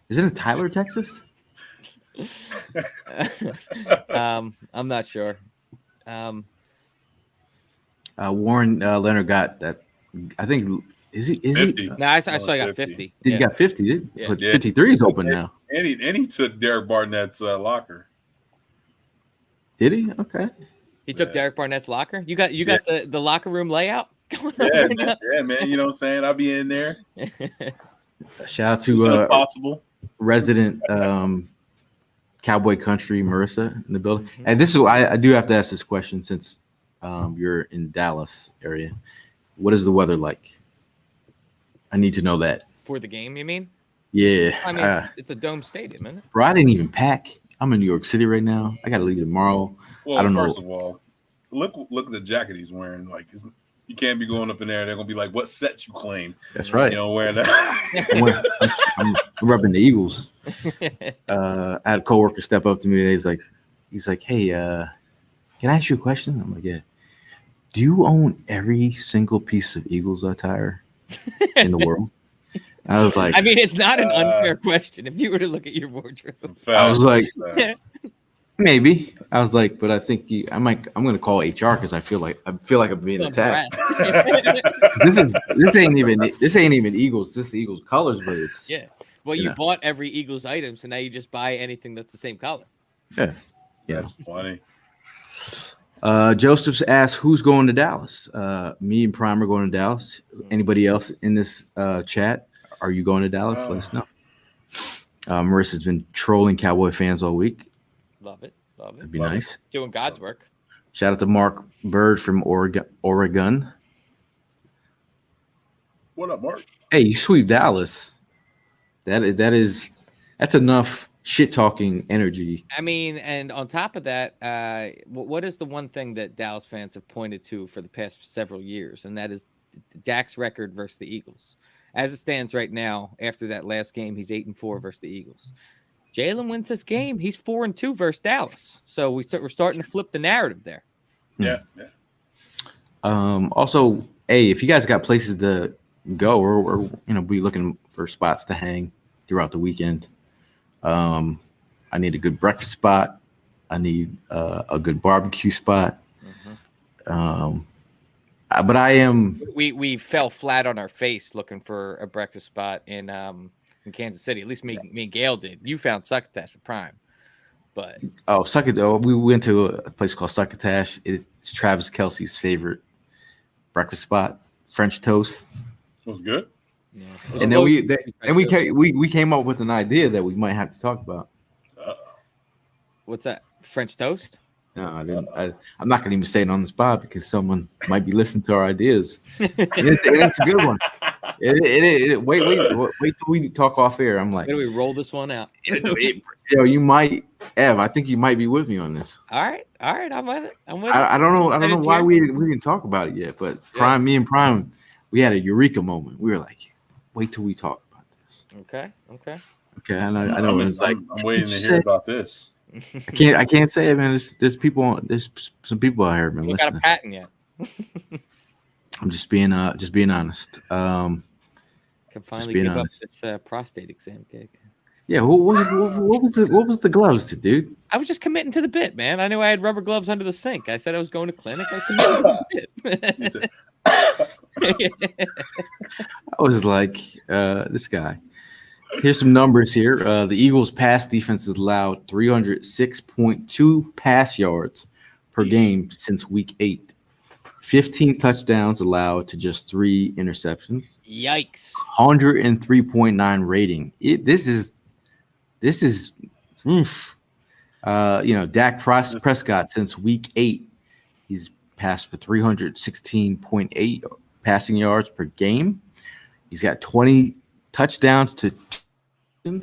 S2: Isn't it Tyler, Texas?
S3: I'm not sure.
S2: Warren Leonard got that. I think is he?
S4: 50.
S3: No, I saw he got 50.
S2: He got 50, did he?
S3: Yeah.
S2: But 53 is open now.
S4: And he took Derek Barnett's locker.
S2: Did he? Okay.
S3: He took Derek Barnett's locker. You got the locker room layout going on
S4: Yeah,
S3: right now?
S4: yeah, man. You know what I'm saying? I'll be in there.
S2: Shout out to
S4: possible
S2: resident Cowboy Country Marissa in the building. And this is I do have to ask this question since you're in Dallas area. What is the weather like? I need to know that.
S3: For the game, you mean?
S2: Yeah.
S3: I mean, it's a dome stadium, isn't it?
S2: Bro, I didn't even pack. I'm in New York City right now. I got to leave tomorrow.
S4: Well,
S2: I don't
S4: first
S2: know.
S4: of all, look at the jacket he's wearing. Like, you can't be going up in there. They're gonna be like, "What set you claim?"
S2: That's right.
S4: You know, wearing that.
S2: I'm repping the Eagles. I had a coworker step up to me. And he's like, "Hey, can I ask you a question?" I'm like, "Yeah." Do you own every single piece of Eagles attire in the world? I was like,
S3: I mean, it's not an unfair question. If you were to look at your wardrobe,
S2: I was like, maybe. I was like, but I think I'm going to call HR because I feel like I'm being attacked. this ain't even Eagles. This is Eagles colors, but it's
S3: Well, you bought every Eagles item, so now you just buy anything that's the same color.
S2: Yeah.
S4: That's funny.
S2: Joseph's asked, who's going to Dallas? Me and Prime are going to Dallas. Anybody else in this chat? Are you going to Dallas? Let us know. Marissa's been trolling Cowboy fans all week.
S3: Love it.
S2: That'd be nice.
S3: Doing God's work.
S2: Shout out to Mark Bird from Oregon.
S4: What up, Mark?
S2: Hey, you sweep Dallas. That's enough shit talking energy.
S3: I mean, and on top of that, what is the one thing that Dallas fans have pointed to for the past several years, and that is Dak's record versus the Eagles. As it stands right now, after that last game, he's 8-4 versus the Eagles. Jalen wins this game. He's 4-2 versus Dallas. So we're starting to flip the narrative there.
S4: Yeah.
S2: Also, hey, if you guys got places to go, or be looking for spots to hang throughout the weekend. I need a good breakfast spot. I need a good barbecue spot. But I am.
S3: We fell flat on our face looking for a breakfast spot in Kansas City. At least me and Gail did. You found Succotash with Prime, but
S2: we went to a place called Succotash. It's Travis Kelce's favorite breakfast spot. French toast.
S4: It was good.
S3: Yeah.
S2: And then we came up with an idea that we might have to talk about.
S3: What's that? French toast?
S2: No, I didn't. I'm not gonna even say it on the spot because someone might be listening to our ideas. It's a good one. Wait till we talk off air. I'm like,
S3: where do we roll this one out?
S2: You might, Ev. I think you might be with me on this.
S3: All right. I'm with it.
S2: I don't know why we didn't talk about it yet, but me and Prime, we had a eureka moment. We were like, wait till we talk about this.
S3: Okay.
S2: I know.
S4: I'm waiting to hear about this.
S2: I can't say it, man. There's some people out here, man.
S3: You got a patent yet?
S2: I'm just being honest.
S3: Can finally give up this prostate exam gig.
S2: Yeah, what was the gloves to, dude?
S3: I was just committing to the bit, man. I knew I had rubber gloves under the sink. I said I was going to clinic. I was committing to the bit.
S2: I was like, this guy. Here's some numbers here. The Eagles' pass defense has allowed 306.2 pass yards per game since week 8. 15 touchdowns allowed to just 3 interceptions.
S3: Yikes.
S2: 103.9 rating. This is Dak Prescott since week 8. He's passed for 316.8 passing yards per game. He's got 20 touchdowns to and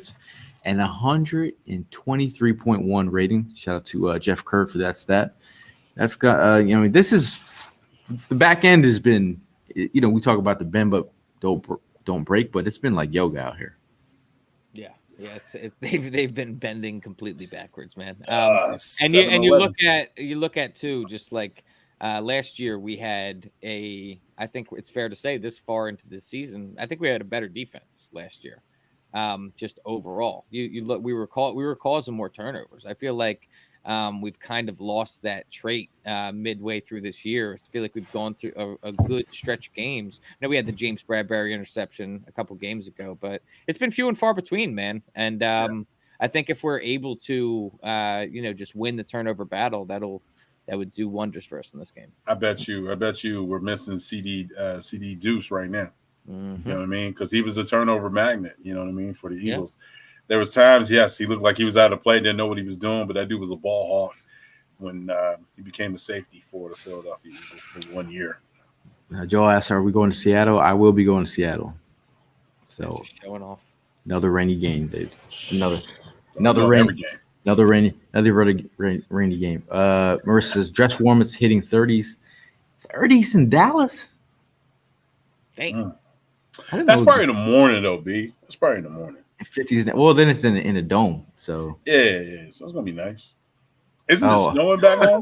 S2: 123.1 rating. Shout out to Jeff Kerr for that stat. That's got this is the back end has been we talk about the bend but don't break, but it's been like yoga out here.
S3: Yeah, they've been bending completely backwards, man. And you look at too, just like last year we had I think it's fair to say this far into the season, I think we had a better defense last year. Just overall, you look, we were causing more turnovers. I feel like we've kind of lost that trait midway through this year. I feel like we've gone through a good stretch of games. I know we had the James Bradbury interception a couple games ago, but it's been few and far between, man. And I think if we're able to, just win the turnover battle, that would do wonders for us in this game.
S4: I bet you we're missing CD Deuce right now.
S3: Mm-hmm.
S4: You know what I mean? Because he was a turnover magnet, you know what I mean, for the Eagles. Yeah. There was times, yes, he looked like he was out of play, didn't know what he was doing, but that dude was a ball hawk when he became a safety for the Philadelphia Eagles for 1 year.
S2: Joe asked, are we going to Seattle? I will be going to Seattle. So
S3: just showing off.
S2: Another rainy game, dude. Another
S4: Every
S2: rain.
S4: game.
S2: Rainy game. Marissa says dress warm. It's hitting 30s. 30s in Dallas.
S3: Dang.
S4: Mm.
S2: I didn't
S4: That's
S2: know
S4: probably in the morning though, B. That's probably in the morning.
S2: 50s. Well, then it's in a dome. So
S4: Yeah. So it's gonna be nice. Isn't it
S2: oh,
S4: snowing back home?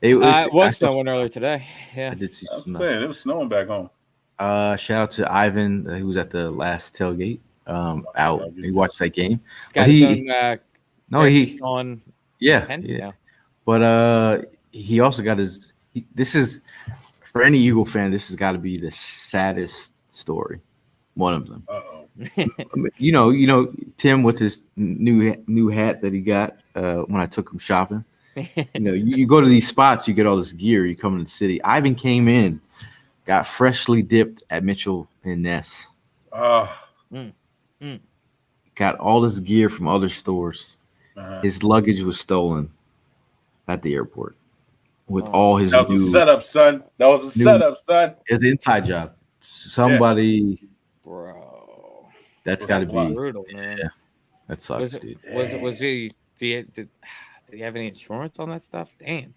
S2: it
S3: It was
S2: I saw-
S3: snowing earlier today. Yeah.
S2: I did see
S4: I was
S2: some snow.
S4: saying it was snowing back home.
S2: Shout out to Ivan who was at the last tailgate. Out he watched that game.
S3: Got
S2: But
S3: his
S2: he
S3: own
S2: no he
S3: on
S2: yeah
S3: pen?
S2: yeah. But he also got his. This is for any Eagle fan. This has got to be the saddest story. One of them. You know, Tim with his new hat that he got when I took him shopping. You know, you go to these spots, you get all this gear. You come in the city. Ivan came in, got freshly dipped at Mitchell and Ness. Got all this gear from other stores. His luggage was stolen at the airport with all his
S4: That was a setup, son. That was a setup, son.
S2: It's an inside job. Somebody,
S3: Bro.
S2: That's got to be
S3: brutal, man.
S2: Yeah, that sucks, dude.
S3: Was he? Did he have any insurance on that stuff? Damn.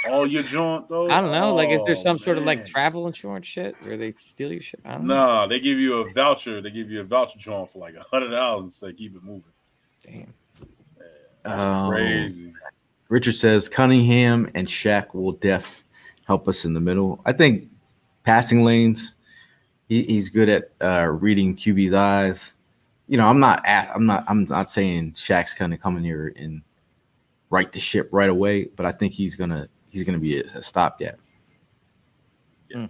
S4: All your joint though.
S3: I don't know. Like, is there some sort of like travel insurance shit where they steal your shit? I don't know.
S4: Nah, they give you a voucher. They give you a voucher joint for like $100 and say keep it moving.
S3: Damn.
S4: That's crazy.
S2: Richard says Cunningham and Shaq will help us in the middle. I think passing lanes. He's good at reading QB's eyes. You know, I'm not saying Shaq's gonna come in here and right the ship right away, but I think he's gonna be a stopgap.
S4: Yeah.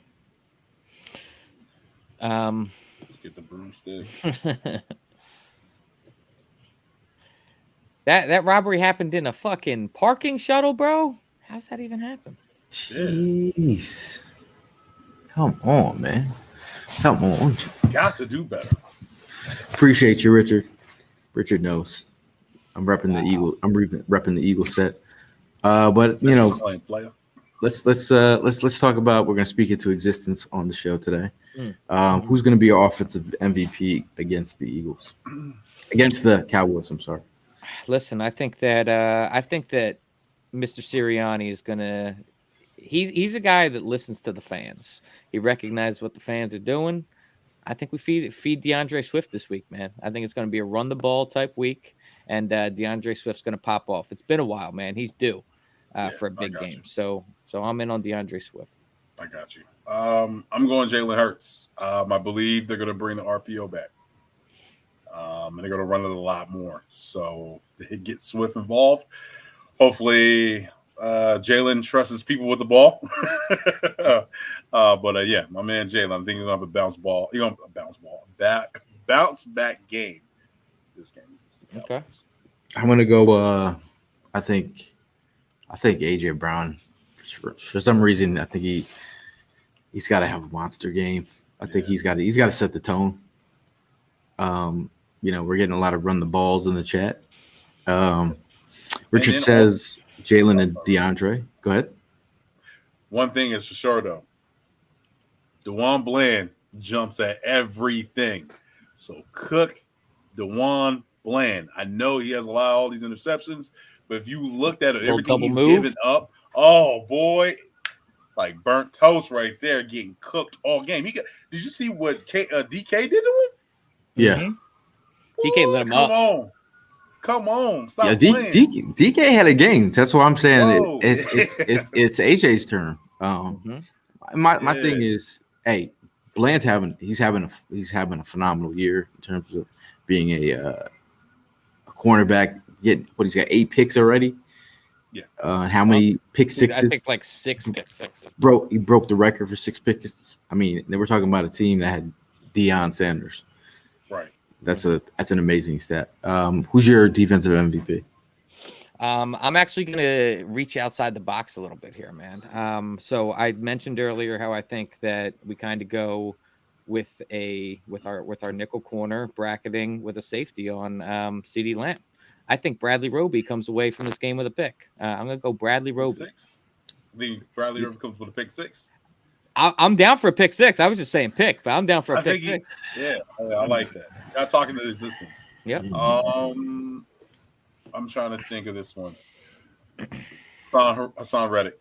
S4: Let's get the broomsticks.
S3: That robbery happened in a fucking parking shuttle, bro. How's that even happen?
S2: Jeez. Come on, man. Come on.
S4: Got to do better.
S2: Appreciate you, Richard. Richard knows. I'm repping the Eagle. I'm repping the Eagle set. But you know, let's talk about. We're going to speak into existence on the show today. Who's going to be our offensive MVP against the Eagles? Against the Cowboys. I'm sorry.
S3: Listen, I think that Mr. Sirianni is gonna. He's a guy that listens to the fans. He recognizes what the fans are doing. I think we feed DeAndre Swift this week, man. I think it's going to be a run the ball type week, and DeAndre Swift's going to pop off. It's been a while, man. He's due for a big game. So I'm in on DeAndre Swift.
S4: I got you. I'm going Jalen Hurts. I believe they're going to bring the RPO back. And they're going to run it a lot more. So they get Swift involved. Hopefully, Jalen trusts people with the ball. But yeah, my man Jalen, I think he's going to have a bounce ball. He's going to bounce back game this game.
S3: Okay.
S2: I'm going to go. I think AJ Brown. For some reason, I think he's got to have a monster game. I think he's got to set the tone. You know, we're getting a lot of run the balls in the chat. Richard says Jalen and DeAndre. Go ahead.
S4: One thing is for sure, though. DeJuan Bland jumps at everything. So Cook, DeJuan Bland. I know he has all these interceptions, but if you looked at it, everything he's given up, oh boy, like burnt toast right there, getting cooked all game. Did you see what DK did to him?
S2: Yeah.
S3: Mm-hmm. DK lit him up.
S4: Come on. Stop
S2: playing. DK had a game. That's what I'm saying. It's AJ's turn. My thing is, hey, Bland's having a phenomenal year in terms of being a cornerback. He's got 8 picks already. Yeah. How many pick sixes?
S3: I think like 6 pick sixes.
S2: He broke the record for 6 picks. I mean, they were talking about a team that had Deion Sanders.
S4: Right.
S2: That's an amazing stat. Who's your defensive MVP?
S3: I'm actually going to reach outside the box a little bit here, man. So I mentioned earlier how I think that we kind of go with our nickel corner bracketing with a safety on CeeDee Lamb. I think Bradley Roby comes away from this game with a pick. I'm going to go Bradley Roby.
S4: 6. I think Bradley Roby comes with a pick 6.
S3: I'm down for a pick six. I was just saying pick, but I'm down for a
S4: I
S3: pick
S4: think
S3: six.
S4: I like that. Not talking to the existence.
S3: Yep.
S4: I'm trying to think of this one. Hassan Reddick.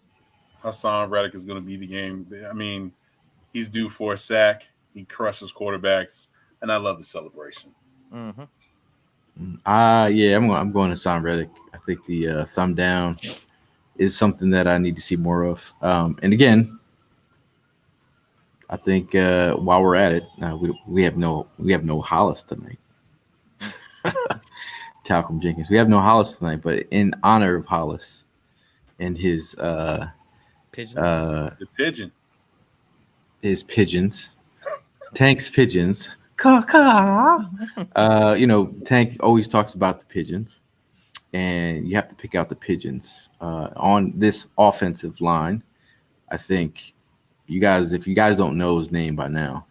S4: Hassan Reddick is going to be the game. I mean, he's due for a sack. He crushes quarterbacks, and I love the celebration.
S3: Mm-hmm.
S2: Yeah, I'm going to Hassan Reddick. I think the thumb down is something that I need to see more of. And again, I think while we're at it, we have no Hollis tonight. Talcum Jenkins. We have no Hollis tonight, but in honor of Hollis and his
S3: Pigeons.
S4: The pigeon.
S2: His pigeons, Tank's pigeons. Caw. Tank always talks about the pigeons, and you have to pick out the pigeons on this offensive line. I think if you guys don't know his name by now,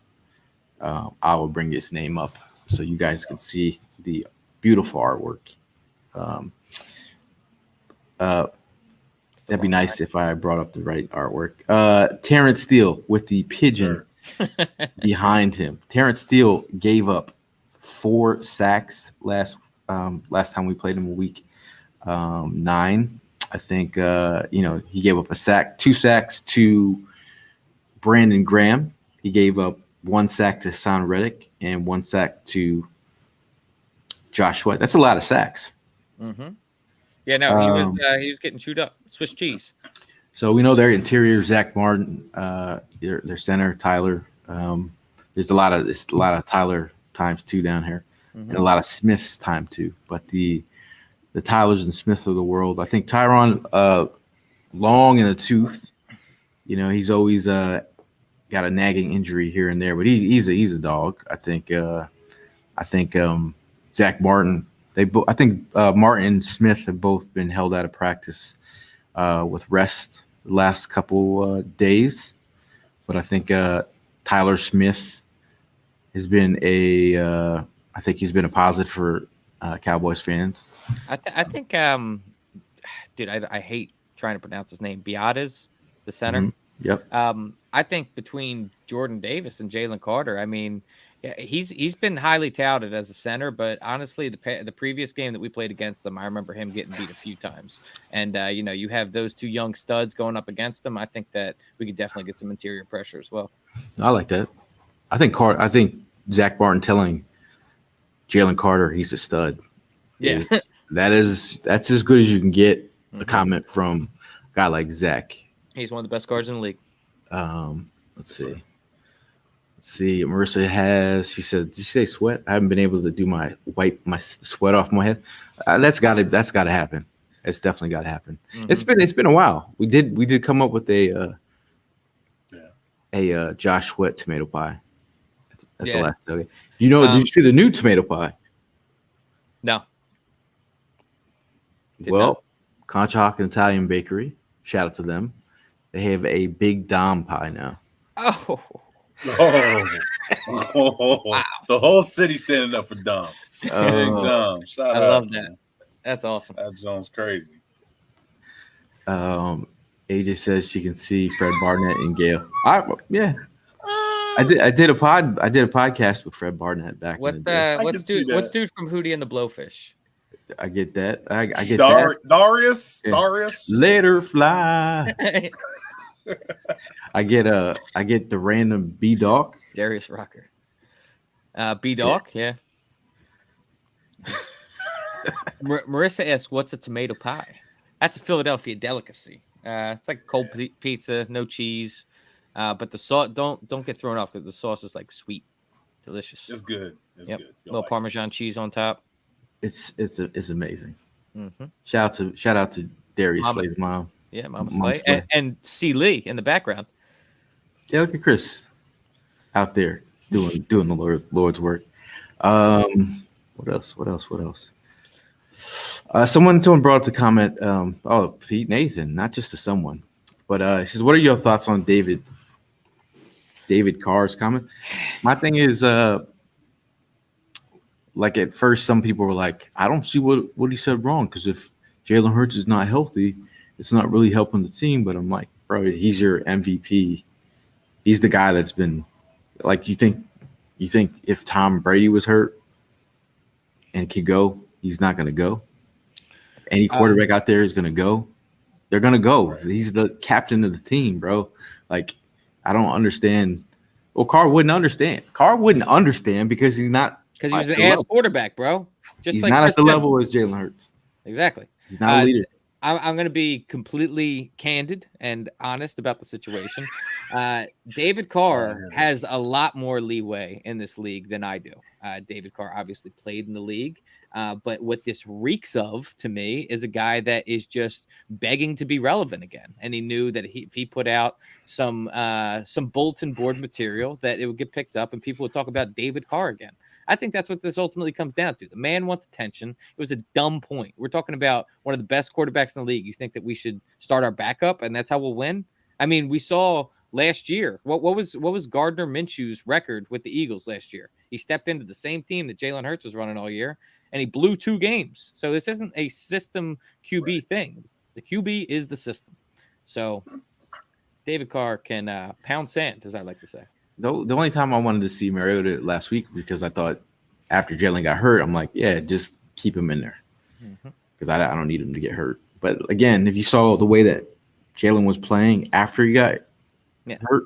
S2: I will bring his name up so you guys can see the beautiful artwork. That'd be nice if I brought up the right artwork. Terrence Steele with the pigeon behind him. Terrence Steele gave up 4 sacks last time we played him in week 9. I think he gave up 2 sacks to Brandon Graham. He gave up 1 sack to Hassan Reddick and 1 sack to Josh Sweat. That's a lot of sacks.
S3: Mm-hmm. Yeah, no, he was getting chewed up. Swiss cheese.
S2: So we know their interior, Zach Martin, their center, Tyler. There's a lot of Tyler times 2 down here, and a lot of Smith's time too. But the Tylers and Smiths of the world, I think Tyron, long in the tooth. He's always got a nagging injury here and there, but he's a dog. I think Zach Martin. I think Martin and Smith have both been held out of practice with rest the last couple days, but I think Tyler Smith has been a positive for Cowboys fans.
S3: I think, dude, I hate trying to pronounce his name. Biadasz, the center.
S2: Mm-hmm. Yep.
S3: I think between Jordan Davis and Jalen Carter, I mean, yeah, he's been highly touted as a center, but honestly, the previous game that we played against them, I remember him getting beat a few times. And you have those 2 young studs going up against them. I think that we could definitely get some interior pressure as well.
S2: I like that. I think Zach Martin telling Jalen Carter he's a stud.
S3: Yeah,
S2: that's as good as you can get a comment from a guy like Zach.
S3: He's one of the best guards in the league.
S2: Let's see. Marissa she said, did she say sweat? I haven't been able to wipe my sweat off my head. That's gotta happen. It's definitely gotta happen. Mm-hmm. It's been a while. We did come up with a Josh Sweat tomato pie. That's the last time. Did you see the new tomato pie?
S3: No.
S2: Conshohocken Italian Bakery. Shout out to them. They have a Big Dom pie now.
S3: Oh.
S4: Wow. The whole city standing up for Dom. Big Dom. Shout out.
S3: I love that. That's awesome.
S4: That sounds crazy.
S2: AJ says she can see Fred Barnett and Gail. I did a podcast with Fred Barnett back in the day.
S3: What's dude from Hootie and the Blowfish?
S2: I get that. I get
S4: that. Darius.
S2: Yeah.
S4: Darius.
S2: Later, fly. I get the random B Doc.
S3: Darius Rucker. B Doc, yeah. Marissa asks, "What's a tomato pie?" That's a Philadelphia delicacy. It's like cold pizza, no cheese, but the sauce don't get thrown off because the sauce is like sweet, delicious.
S4: It's good. It's good.
S3: Little Parmesan cheese on top.
S2: It's amazing.
S3: Mm-hmm.
S2: Shout out to Darius Slay's mom.
S3: Yeah, Mama Slay. And C. Lee in the background.
S2: Yeah, look at Chris out there doing the Lord's work. What else? Someone brought up the comment. Pete Nathan, not just to someone, but he says, "What are your thoughts on David Carr's comment?" My thing is, like at first, some people were like, "I don't see what he said wrong because if Jalen Hurts is not healthy, it's not really helping the team." But I'm like, bro, he's your MVP He's the guy that's been like you think if Tom Brady was hurt and could go, he's not going to go. Any quarterback out there is going to go. They're going to go. Right. He's the captain of the team, bro. Like, I don't understand. Well, Carr wouldn't understand. Carr wouldn't understand because he's not.
S3: Because he's an ass quarterback, bro.
S2: Just he's like not Chris at the level as Jalen Hurts.
S3: Exactly.
S2: He's not a leader.
S3: I'm going to be completely candid and honest about the situation. David Carr has a lot more leeway in this league than I do. David Carr obviously played in the league, but what this reeks of to me is a guy that is just begging to be relevant again. And he knew that if he put out some bulletin board material, that it would get picked up and people would talk about David Carr again. I think that's what this ultimately comes down to. The man wants attention. It was a dumb point. We're talking about one of the best quarterbacks in the league. You think that we should start our backup and that's how we'll win? I mean, we saw last year. What was Gardner Minshew's record with the Eagles last year? He stepped into the same team that Jalen Hurts was running all year, and he blew 2 games. So this isn't a system QB thing. The QB is the system. So David Carr can pound sand, as I like to say.
S2: The only time I wanted to see Mariota last week because I thought after Jalen got hurt, I'm like, yeah, just keep him in there because I don't need him to get hurt. But again, if you saw the way that Jalen was playing after he got hurt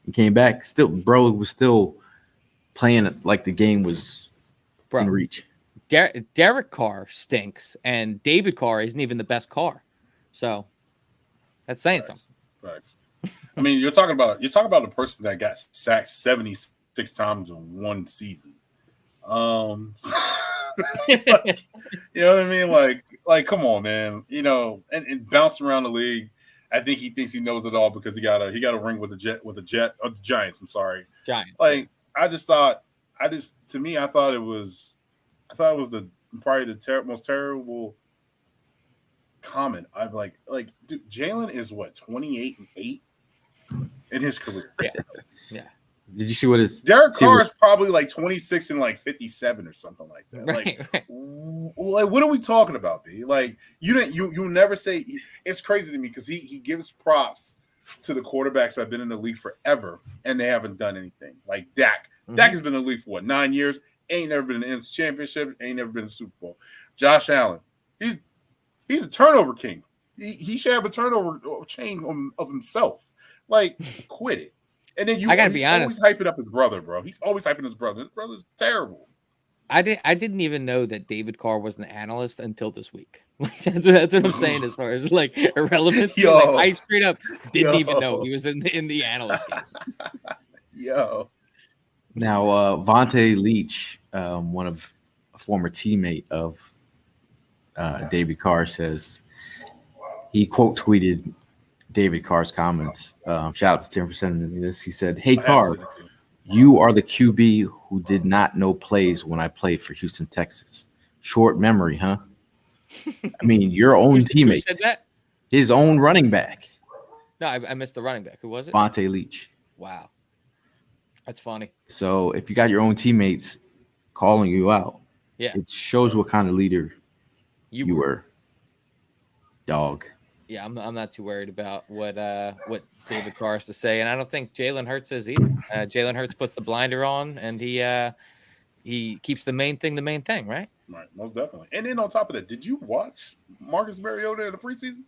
S2: and came back, was still playing like the game was in reach.
S3: Derek Carr stinks, and David Carr isn't even the best Carr. So that's saying something.
S4: Right. I mean, you're talking about a person that got sacked 76 times in one season. You know what I mean? Like, come on, man. You know, and bouncing around the league. I think he thinks he knows it all because he got a ring with the Giants. I'm sorry,
S3: Giants.
S4: Like, I thought it was probably the most terrible comment. I'm like, dude, Jalen is what 28-8 in his career.
S3: Yeah.
S2: Did you see what his
S4: Derek Carr is probably like 26 and like 57 or something like that?
S3: Right.
S4: Like, what are we talking about, B? Like, you never say. It's crazy to me because he gives props to the quarterbacks that have been in the league forever and they haven't done anything. Like Dak. Dak has been in the league for what, 9 years? Ain't never been in the NFC Championship. Ain't never been in the Super Bowl. Josh Allen. He's a turnover king. He should have a turnover chain of himself. Like, quit it. And then
S3: I gotta be honest.
S4: He's always hyping up his brother, bro. He's always hyping his brother. His brother's terrible.
S3: I didn't even know that David Carr was an analyst until this week. That's what I'm saying as far as like irrelevance. I straight up didn't even know he was in the analyst game.
S4: Yo.
S2: Now, Vontae Leach, a former teammate of David Carr, says he quote tweeted David Carr's comments. Shout out to Tim for sending me this. He said, "Hey Carr, you are the QB who did not know plays when I played for Houston, Texas. Short memory, huh?" I mean, your own teammate.
S3: Who said that?
S2: His own running back.
S3: No, I missed the running back. Who was it?
S2: Vontae Leach.
S3: Wow. That's funny.
S2: So if you got your own teammates calling you out, it shows what kind of leader you were. Dog.
S3: Yeah, I'm not too worried about what David Carr has to say, and I don't think Jalen Hurts is either. Jalen Hurts puts the blinder on, and he keeps the main thing, right?
S4: Right, most definitely. And then on top of that, did you watch Marcus Mariota in the preseason?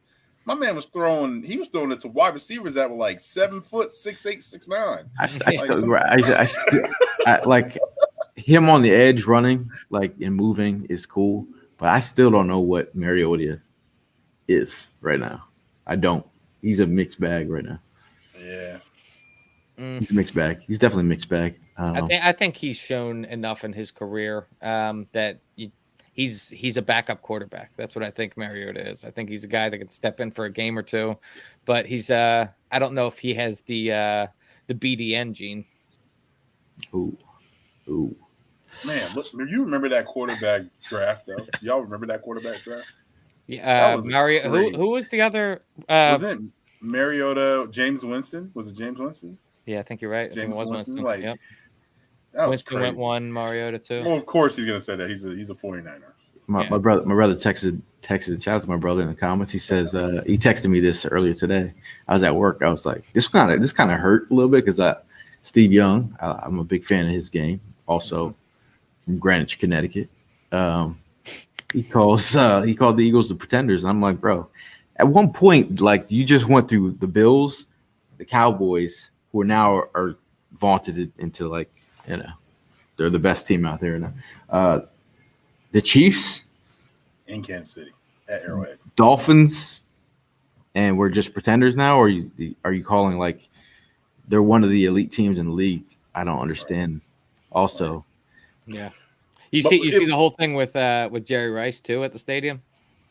S4: My man was throwing it to wide receivers that were like 7 foot, 6'8", 6'9".
S2: I like him on the edge running and moving is cool, but I still don't know what Mariota is right now. I don't. He's a mixed bag right now.
S4: Yeah.
S2: He's a mixed bag. He's definitely a mixed bag.
S3: I think he's shown enough in his career that he's a backup quarterback. That's what I think Mariota is. I think he's a guy that can step in for a game or two, but he's I don't know if he has the BDN gene.
S2: Ooh.
S4: Man, look, you remember that quarterback draft though? Y'all remember that quarterback draft?
S3: Yeah, Mario. Who was the other?
S4: Was it Mariota? James Winston? Was it James Winston?
S3: Yeah, I think you're right.
S4: James Winston.
S3: Like, yep.
S4: That was
S3: Winston
S4: crazy.
S3: went 1, Mariota 2.
S4: Well, of course he's gonna say that he's a 49er.
S2: My brother texted. Shout out to my brother in the comments. He says he texted me this earlier today. I was at work. I was like, this kind of hurt a little bit because Steve Young. I'm a big fan of his game. Also from Greenwich, Connecticut. He called the Eagles the pretenders, and I'm like, bro. At one point, like you just went through the Bills, the Cowboys, who are vaunted into like they're the best team out there now. The Chiefs.
S4: In Kansas City at Arrowhead.
S2: Dolphins, and we're just pretenders now, or are you calling like they're one of the elite teams in the league? I don't understand. Right. Also,
S3: yeah, you see the whole thing with Jerry Rice too at the stadium.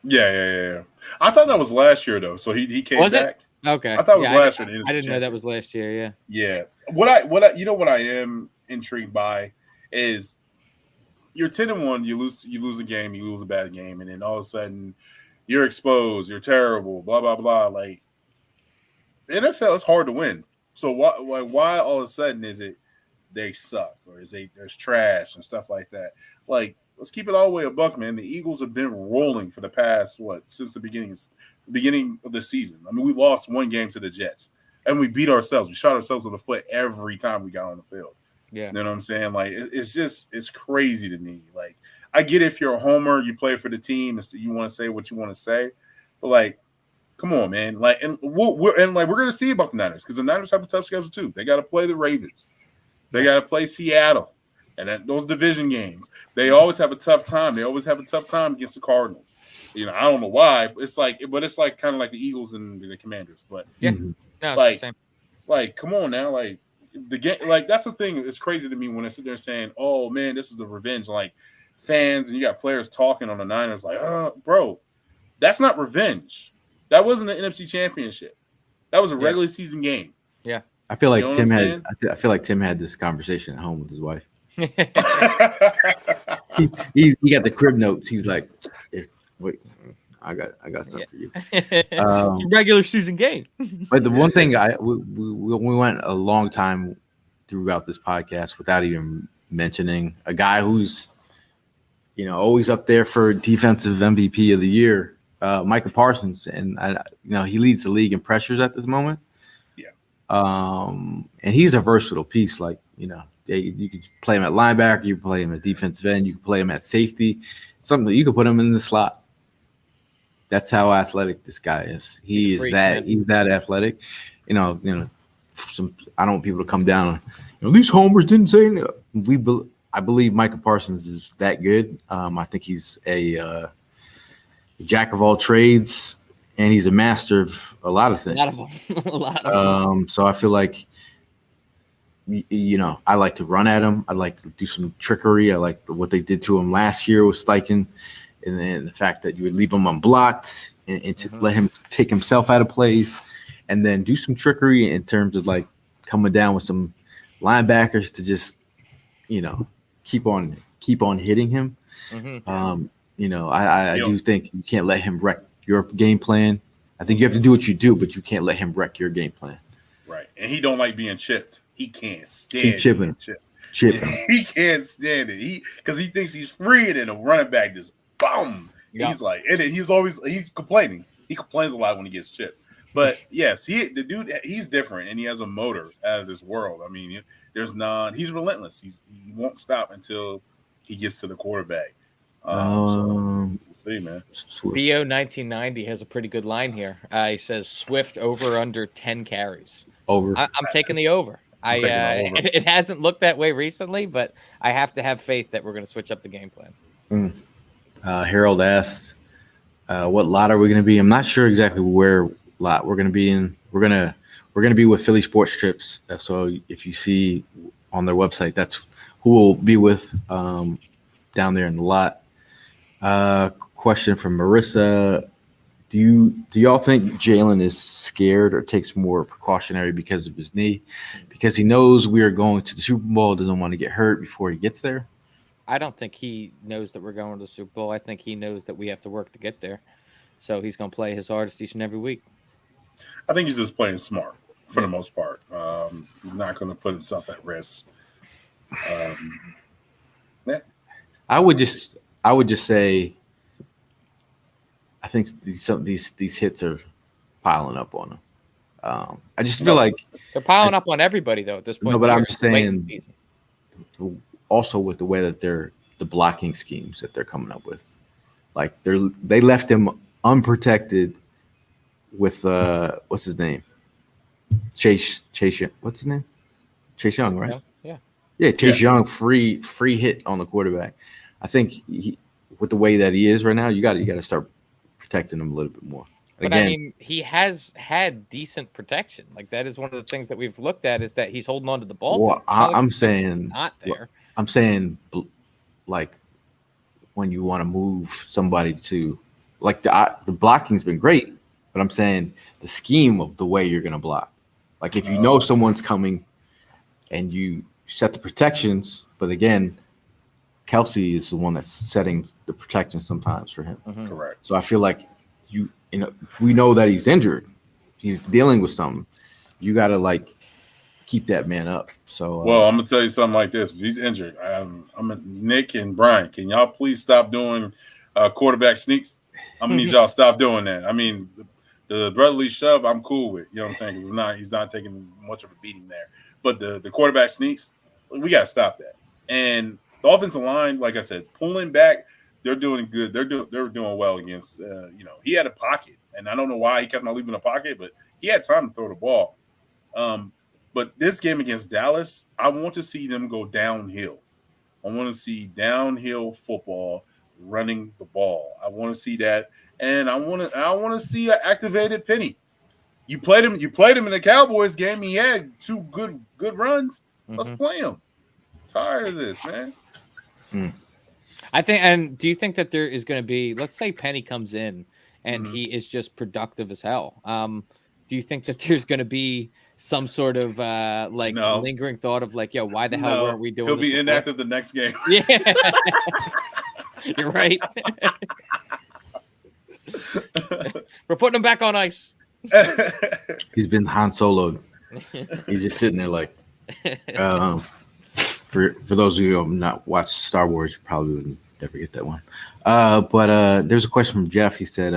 S4: Yeah. I thought that was last year though, so he came back.
S3: Okay,
S4: I thought it was last year.
S3: I didn't know that was last year. Yeah.
S4: Yeah. What I am intrigued by is. You're 10-1, you lose a game, you lose a bad game, and then all of a sudden you're exposed, you're terrible, blah blah blah. Like the NFL, it's hard to win. So why all of a sudden is it they suck or there's trash and stuff like that? Like let's keep it all the way a buck, man. The Eagles have been rolling for the past since the beginning of the season. I mean, we lost one game to the Jets, and we beat ourselves. We shot ourselves in the foot every time we got on the field. Yeah, you know what I'm saying? Like it's crazy to me. Like I get if you're a homer, you play for the team, and you want to say what you want to say, but like, come on, man. Like, and we're gonna see about the Niners because the Niners have a tough schedule too. They got to play the Ravens, they got to play Seattle, and those division games. They always have a tough time. They always have a tough time against the Cardinals. You know, I don't know why. But it's like kind of like the Eagles and the Commanders. But
S3: yeah, no, it's the same.
S4: Like, come on now, like. The game, like that's the thing. It's crazy to me when I sit there saying, "Oh man, this is the revenge." Like fans, and you got players talking on the Niners, like, "Oh, bro, that's not revenge. That wasn't the NFC Championship. That was a regular season game."
S3: Yeah,
S2: I feel like Tim had. I feel like Tim had this conversation at home with his wife. he got the crib notes. He's like, "Wait, I got something for you."
S3: Regular season game.
S2: But the one thing we went a long time throughout this podcast without even mentioning a guy who's always up there for defensive MVP of the year, Micah Parsons, and he leads the league in pressures at this moment.
S4: Yeah.
S2: And he's a versatile piece. Like you can play him at linebacker, you can play him at defensive end, you can play him at safety. Something that you can put him in the slot. That's how athletic this guy is. He's that athletic. I don't want people to come down. These homers didn't say anything. I believe Micah Parsons is that good. I think he's a jack of all trades, and he's a master of a lot of things.
S3: A lot of them.
S2: So I feel like, I like to run at him. I like to do some trickery. I like what they did to him last year with Steichen. And then the fact that you would leave him unblocked and to let him take himself out of plays and then do some trickery in terms of like coming down with some linebackers to just, keep on hitting him. I do think you can't let him wreck your game plan. I think you have to do what you do, but you can't let him wreck your game plan.
S4: Right. And he don't like being chipped. He can't stand
S2: chipping.
S4: He can't stand it. Because he thinks he's free and then a running back just boom. Yeah. He's like, and he's complaining. He complains a lot when he gets chipped. But yes, the dude, he's different and he has a motor out of this world. I mean, he's relentless. He won't stop until he gets to the quarterback. So we'll see, man.
S3: BO 1990 has a pretty good line here. He says Swift over under 10 carries.
S2: Over.
S3: I'm taking the over. It hasn't looked that way recently, but I have to have faith that we're going to switch up the game plan.
S2: Harold asked, "What lot are we going to be?" I'm not sure exactly where lot we're going to be in. We're going to be with Philly Sports Trips. So if you see on their website, that's who we'll be with down there in the lot. Question from Marissa: Do y'all think Jalen is scared or takes more precautionary because of his knee? Because he knows we are going to the Super Bowl, doesn't want to get hurt before he gets there?
S3: I don't think he knows that we're going to the Super Bowl. I think he knows that we have to work to get there. So he's going to play his hardest each and every week.
S4: I think he's just playing smart for the most part. He's not going to put himself at risk.
S2: I would just say I think these hits are piling up on him. I just feel like
S3: they're piling up on everybody though at this point.
S2: No, but I'm
S3: It's late in
S2: saying
S3: the season.
S2: also with the way that the blocking schemes that they're coming up with, like they left him unprotected with what's his name? Chase. What's his name? Chase Young, right? Yeah, Chase Young, free hit on the quarterback. I think with the way that he is right now, you got to start protecting him a little bit more.
S3: But
S2: Again,
S3: I mean, he has had decent protection. Like that is one of the things that we've looked at is that he's holding on to the ball.
S2: well, I'm saying
S3: not there.
S2: I'm saying like when you want to move somebody to like the blocking's been great, but I'm saying the scheme of the way you're going to block. Like if you know someone's coming and you set the protections, but again, Kelsey is the one that's setting the protection sometimes for him.
S3: Mm-hmm.
S4: Correct.
S2: So I feel like we know that he's injured. He's dealing with something. You got to like keep that man up. So
S4: well, I'm gonna tell you something like this. If he's injured, Nick and Brian, can y'all please stop doing quarterback sneaks? I'm gonna need y'all to stop doing that. I mean, the brotherly shove, I'm cool with. You know what I'm saying? Because he's not taking much of a beating there. But the quarterback sneaks, we got to stop that. And the offensive line, like I said, pulling back, they're doing good. They're doing well against. He had a pocket, and I don't know why he kept on leaving the pocket, but he had time to throw the ball. But this game against Dallas, I want to see them go downhill. I want to see downhill football, running the ball. I want to see that, and I want to see an activated Penny. You played him in the Cowboys game. He had two good runs. Let's play him. Tired of this, man.
S3: I think. And do you think that there is going to be? Let's say Penny comes in and he is just productive as hell. Do you think that there's going to be some sort of lingering thought of like, yo, why the hell weren't we doing?
S4: He'll
S3: this
S4: be
S3: before?
S4: inactive the next game.
S3: Yeah, you're right. We're putting him back on ice.
S2: he's been Han Solo'd. He's just sitting there like. For those of you who have not watched Star Wars, you probably would never get that one. But there's a question from Jeff. He said,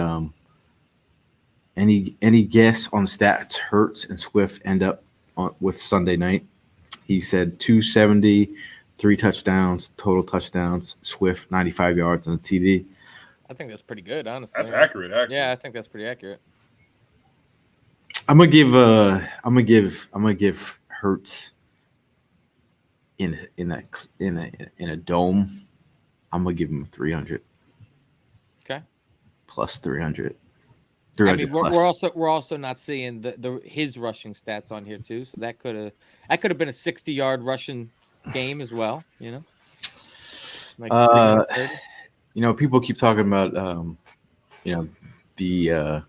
S2: "Any guess on stats Hurts and Swift end up with Sunday night?" He said 270, 3 touchdowns, total touchdowns. Swift 95 yards on the TD.
S3: I think that's pretty good, honestly.
S4: That's accurate.
S3: Yeah, I think that's pretty accurate.
S2: I'm gonna give Hurts in a dome. I'm gonna give him 300.
S3: Okay.
S2: Plus 300.
S3: I mean, we're also not seeing his rushing stats on here too, so that could have been a 60-yard rushing game as well.
S2: People keep talking about the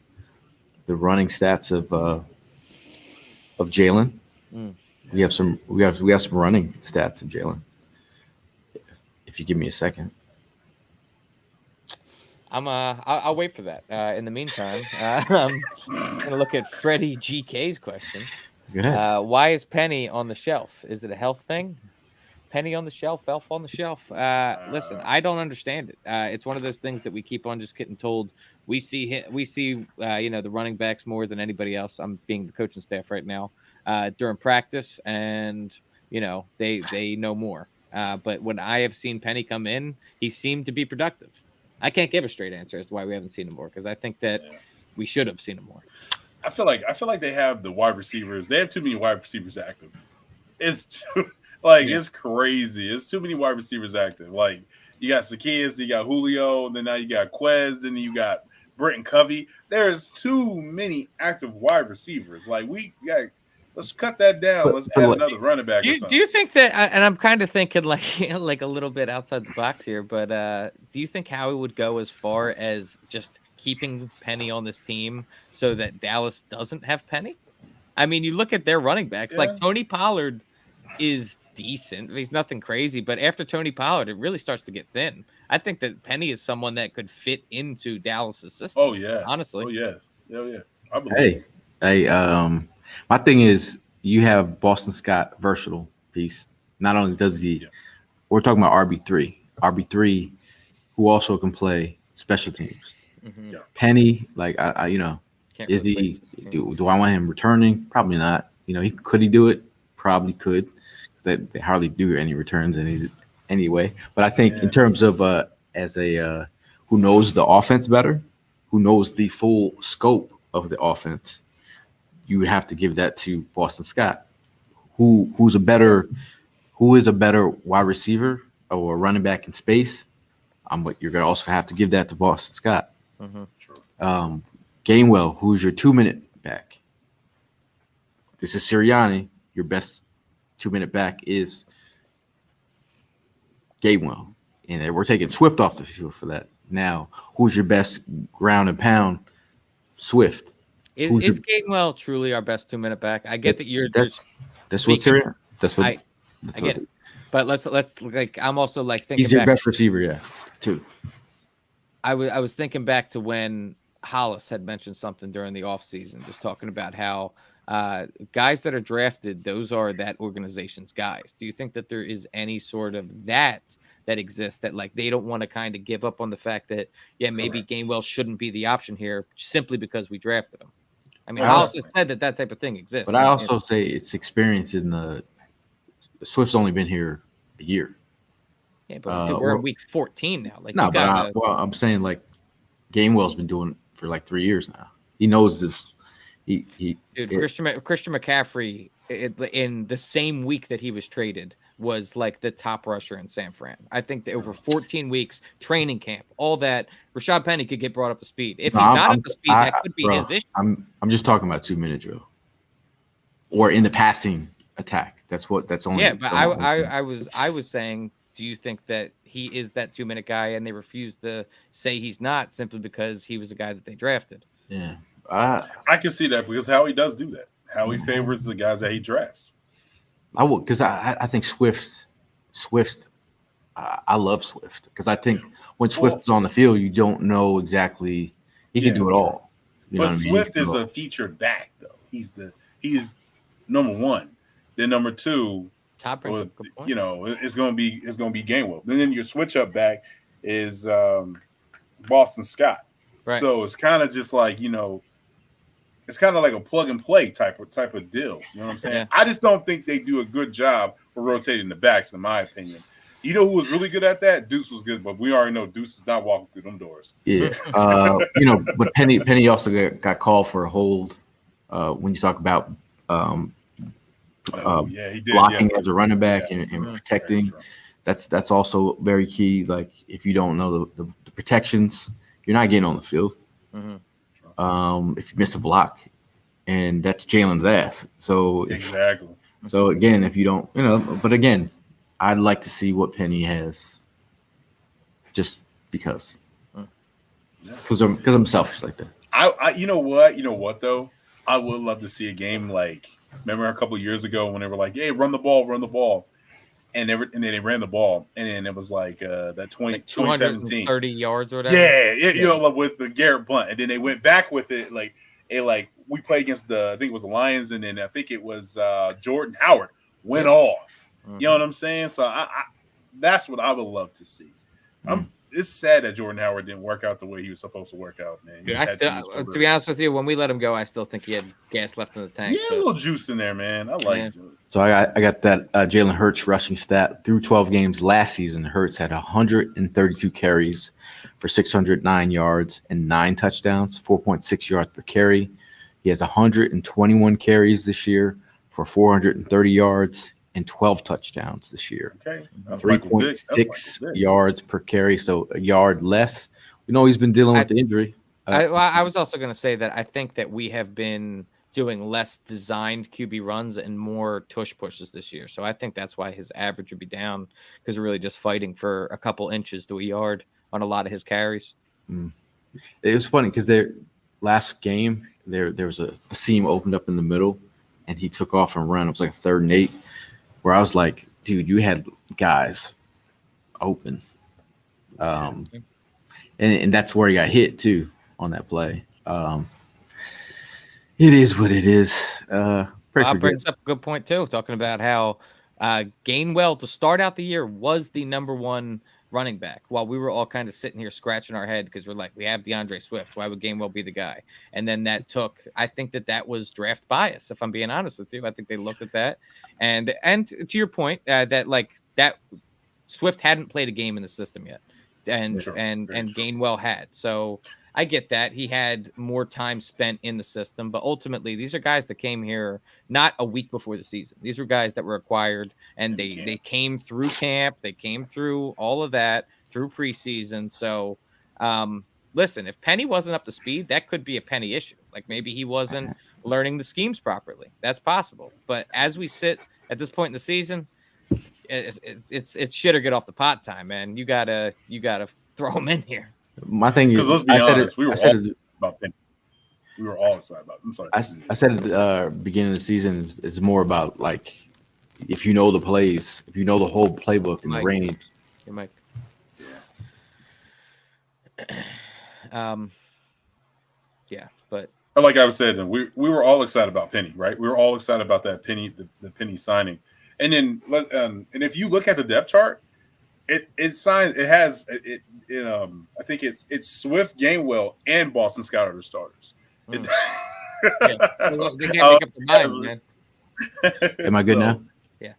S2: running stats of Jalen. We have some running stats of Jalen. If you give me a second.
S3: I'll wait for that. In the meantime, I'm gonna look at Freddie GK's question. Why is Penny on the shelf? Is it a health thing? Penny on the shelf, Elf on the shelf. Listen, I don't understand it. It's one of those things that we keep on just getting told. We see the running backs more than anybody else. I'm being the coaching staff right now during practice, and they know more. But when I have seen Penny come in, he seemed to be productive. I can't give a straight answer as to why we haven't seen him more because I think that we should have seen him more. I
S4: feel like they have the wide receivers. They have too many wide receivers active. It's it's crazy. It's too many wide receivers active. Like you got Zacchaeus, you got Julio, and then now you got Quez, then you got Britton Covey. There's too many active wide receivers. Like let's cut that down. Let's add another running back.
S3: Do you think that? And I'm kind of thinking like a little bit outside the box here, but do you think Howie would go as far as just keeping Penny on this team so that Dallas doesn't have Penny? I mean, you look at their running backs. Like Tony Pollard is decent. He's nothing crazy, but after Tony Pollard, it really starts to get thin. I think that Penny is someone that could fit into Dallas's system.
S4: Oh yeah,
S3: honestly.
S4: Oh yes, I believe.
S2: Hey. My thing is, you have Boston Scott, versatile piece. Not only does he, we're talking about RB3, who also can play special teams.
S3: Mhm.
S4: Yeah.
S2: Penny, like I you know,
S3: Can't
S2: is
S3: really
S2: he
S3: play.
S2: do I want him returning? Probably not. You know, could he do it? Probably could. 'Cause they hardly do any returns anyway. But I think in
S4: Yeah.
S2: terms of as a who knows the offense better, who knows the full scope of the offense, you would have to give that to Boston Scott, who is a better wide receiver or running back in space. But you're gonna also have to give that to Boston Scott.
S3: Mhm.
S4: True.
S2: Gainwell, who's your 2 minute back? This is Sirianni. Your best 2 minute back is Gainwell, and we're taking Swift off the field for that. Now, who's your best ground and pound? Swift. Who's
S3: Is Gainwell truly our best 2-minute back? I get that you're
S2: that's that's what
S3: speaking.
S2: Sirianni. That's what
S3: I
S2: that's
S3: get
S2: what
S3: it, but let's like I'm also like thinking
S2: he's your
S3: back.
S2: best receiver, yeah, too.
S3: I was thinking back to when Hollis had mentioned something during the offseason, just talking about how guys that are drafted, those are that organization's guys. Do you think that there is any sort of that exists that like they don't want to kind of give up on the fact that maybe Gainwell shouldn't be the option here simply because we drafted him? I mean, Hollis has said that type of thing exists.
S2: But I also say it's experience in the Swift's only been here a year.
S3: Yeah, but dude, we're in week 14 now. Like,
S2: No,
S3: you gotta,
S2: I'm saying like Gainwell's been doing it for like 3 years now. He knows this.
S3: Christian McCaffrey in the same week that he was traded was like the top rusher in San Fran. I think that over 14 weeks, training camp, all that, Rashad Penny could get brought up to speed. If he's not up to speed, that could be his issue.
S2: I'm just talking about 2 minute drill or in the passing attack. That's only.
S3: Yeah, but I was saying, do you think that he is that 2-minute guy and they refuse to say he's not simply because he was a guy that they drafted?
S2: Yeah.
S4: I can see that because Howie does do that. Howie favors the guys that he drafts.
S2: I would, because I think Swift. I love Swift because I think when Swift's on the field, you don't know exactly he can do it all.
S4: But Swift is a featured back though. He's number one. Then number two,
S3: Top brings up a good point.
S4: You know, it's gonna be Gainwell. Then your switch up back is Boston Scott.
S3: Right.
S4: So it's kind of just like, you know, it's kind of like a plug and play type of deal. You know what I'm saying?
S3: Yeah.
S4: I just don't think they do a good job for rotating the backs, in my opinion. You know who was really good at that? Deuce was good, but we already know Deuce is not walking through them doors.
S2: Yeah. You know, but Penny also got called for a hold when you talk about
S4: he did,
S2: blocking as a running back and protecting.
S4: Very
S2: That's also very key. Like if you don't know the protections, you're not getting on the field.
S3: Mm-hmm.
S2: If you miss a block, and that's Jalen's ass. So
S4: exactly.
S2: So again, if you don't, you know, but again, I'd like to see what Penny has, just because I'm selfish like that.
S4: I you know what though, I would love to see a game like, remember a couple of years ago when they were like, hey, run the ball. And then they ran the ball, and then it was like that 2017
S3: 30 yards or whatever.
S4: You know, with the Garrett Blunt, and then they went back with it like we played against I think it was the Lions, and then I think it was Jordan Howard went off.
S3: Mm-hmm.
S4: You know what I'm saying? So I that's what I would love to see. It's sad that Jordan Howard didn't work out the way he was supposed to work out, man.
S3: To be honest with you, when we let him go, I still think he had gas left in the tank.
S4: Yeah, a little juice in there, man. I like it.
S2: So I got that Jalen Hurts rushing stat through 12 games last season. Hurts had 132 carries for 609 yards and 9 touchdowns, 4.6 yards per carry. He has 121 carries this year for 430 yards and 12 touchdowns this year.
S4: Okay.
S2: 3.6 yards per carry, so a yard less. We know he's been dealing with the injury.
S3: I was also going to say that I think that we have been doing less designed QB runs and more tush pushes this year. So I think that's why his average would be down, because we're really just fighting for a couple inches to a yard on a lot of his carries.
S2: It was funny because their last game, there was a seam opened up in the middle, and he took off and ran. It was like a 3rd and 8, where I was like, dude, you had guys open. And that's where he got hit too on that play. It is what it is.
S3: Bob brings up a good point too, talking about how Gainwell to start out the year was the number one running back, while we were all kind of sitting here scratching our head because we're like, we have DeAndre Swift. Why would Gainwell be the guy? And then I think that was draft bias. If I'm being honest with you, I think they looked at that. And to your point, that Swift hadn't played a game in the system yet. And Gainwell had. So I get that. He had more time spent in the system, but ultimately these are guys that came here not a week before the season. These were guys that were acquired, and they came through camp. They came through all of that through preseason. So listen, if Penny wasn't up to speed, that could be a Penny issue. Like maybe he wasn't learning the schemes properly. That's possible. But as we sit at this point in the season, it's shit or get off the pot time, man. You gotta throw him in here.
S2: My thing is,
S4: let's be honest, we were all about Penny. We were all excited about it. I'm sorry.
S2: I said at the beginning of the season, it's more about like if you know the plays, if you know the whole playbook and the range.
S3: Hey, Mike. Yeah, but
S4: like I was saying, we were all excited about Penny, right? We were all excited about that Penny, the Penny signing. And then, and if you look at the depth chart, it signs. It has I think it's Swift, Gainwell, and Boston Scott are the starters.
S3: They can't make up their minds, man.
S2: Am I good now?
S3: Yeah.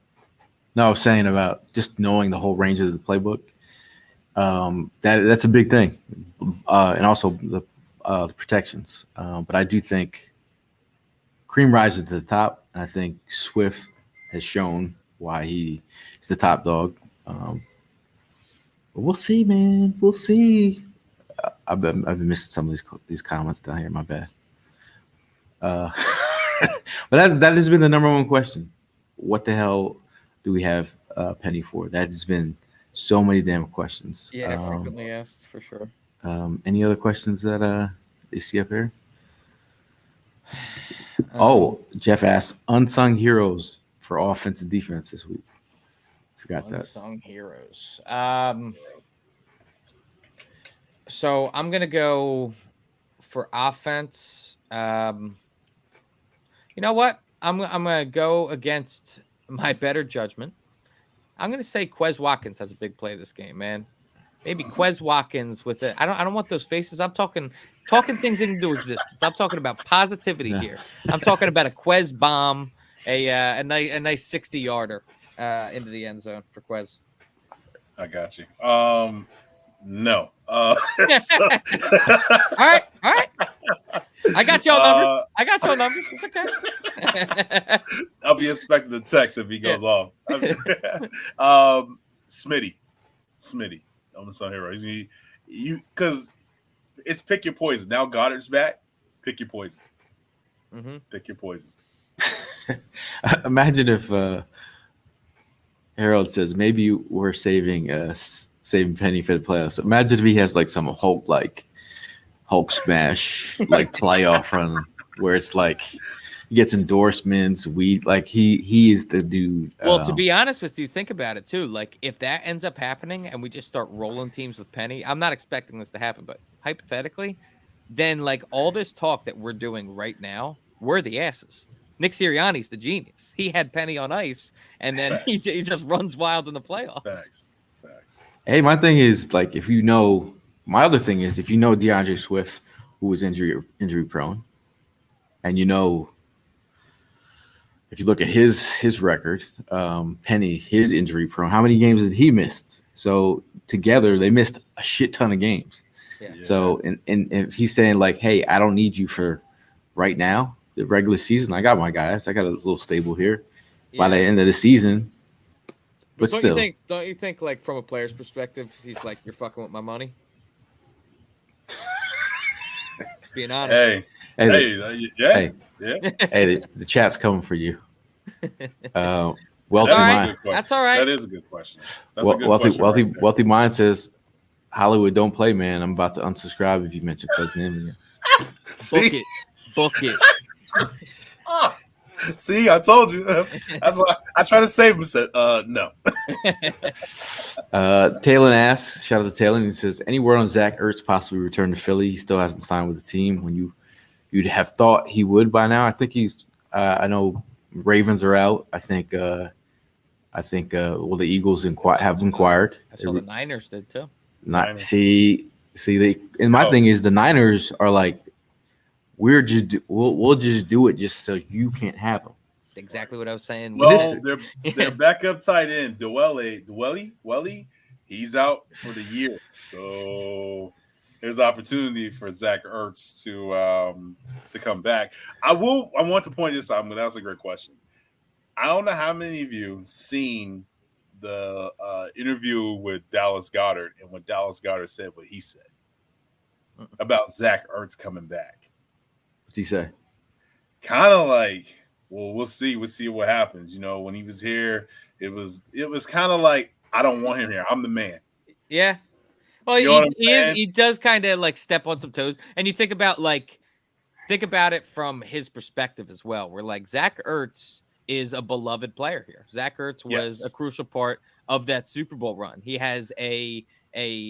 S2: No, I was saying about just knowing the whole range of the playbook. That's a big thing, and also the protections. But I do think Cream rises to the top, and I think Swift has shown why he is the top dog. But we'll see, man. We'll see. I've been missing some of these comments down here. My bad. But that has been the number one question. What the hell do we have Penny for? That has been so many damn questions.
S3: Yeah, frequently asked for sure.
S2: Any other questions that you see up here? Jeff asked unsung heroes for offense and defense this week. Forgot that.
S3: Unsung heroes. So I'm gonna go for offense. You know what? I'm gonna go against my better judgment. I'm gonna say Quez Watkins has a big play this game, man. Maybe Quez Watkins with it. I don't want those faces. I'm talking things into existence. I'm talking about positivity here. I'm talking about a Quez bomb, a nice 60-yarder into the end zone for Quez.
S4: I got you. No.
S3: All right. I got your numbers. It's okay.
S4: I'll be expecting the text if he goes off. Smitty. Unsung hero. You because it's pick your poison. Now Goddard's back. Pick your poison.
S3: Mm-hmm.
S4: Pick your poison.
S2: Imagine if Harold says maybe we're saving Penny for the playoffs. Imagine if he has like some Hulk smash like playoff run where it's like he gets endorsements. He is the dude.
S3: Well, to be honest with you, think about it too. Like if that ends up happening and we just start rolling teams with Penny, I'm not expecting this to happen, but hypothetically, then like all this talk that we're doing right now, we're the asses. Nick Sirianni's the genius. He had Penny on ice, and then he just runs wild in the playoffs.
S4: Facts.
S2: Hey, my thing is like if you know DeAndre Swift, who was injury prone, and if you look at his record, Penny, his injury prone, how many games did he miss? So together they missed a shit ton of games.
S3: Yeah.
S2: So and if he's saying like, hey, I don't need you for right now, the regular season, I got my guys. I got a little stable here. Yeah. By the end of the season, but still,
S3: don't you think like from a player's perspective, he's like, you're fucking with my money? Being honest.
S2: Hey, the chat's coming for you. Wealthy Mind.
S3: That's all right.
S4: That is a good question. That's a good question.
S2: Wealthy Mind says, Hollywood, don't play, man. I'm about to unsubscribe if you mention Cousin Emily.
S3: Book it.
S4: See, I told you. That's why I try to save him. Said, no.
S2: Talon asks, shout out to Talon. He says, any word on Zach Ertz possibly return to Philly? He still hasn't signed with the team. When you'd have thought he would by now. I think he's. I know Ravens are out. I think I think the Eagles have inquired.
S3: I saw the Niners did too.
S2: Not see they. And my thing is the Niners are like, we'll just do it just so you can't have them.
S3: Exactly what I was saying.
S4: Well, their backup tight end, Dwelly, he's out for the year. So there's opportunity for Zach Ertz to come back. I want to point this out, but that's a great question. I don't know how many of you seen the interview with Dallas Goedert and when Dallas Goedert said what he said about Zach Ertz coming back.
S2: What'd he say?
S4: Kind of like, well, we'll see what happens. You know, when he was here, it was kind of like, I don't want him here. I'm the man.
S3: Yeah. Well, he does kind of like step on some toes. And you think about it from his perspective as well, where like Zach Ertz is a beloved player here. Zach Ertz was a crucial part of that Super Bowl run. He has a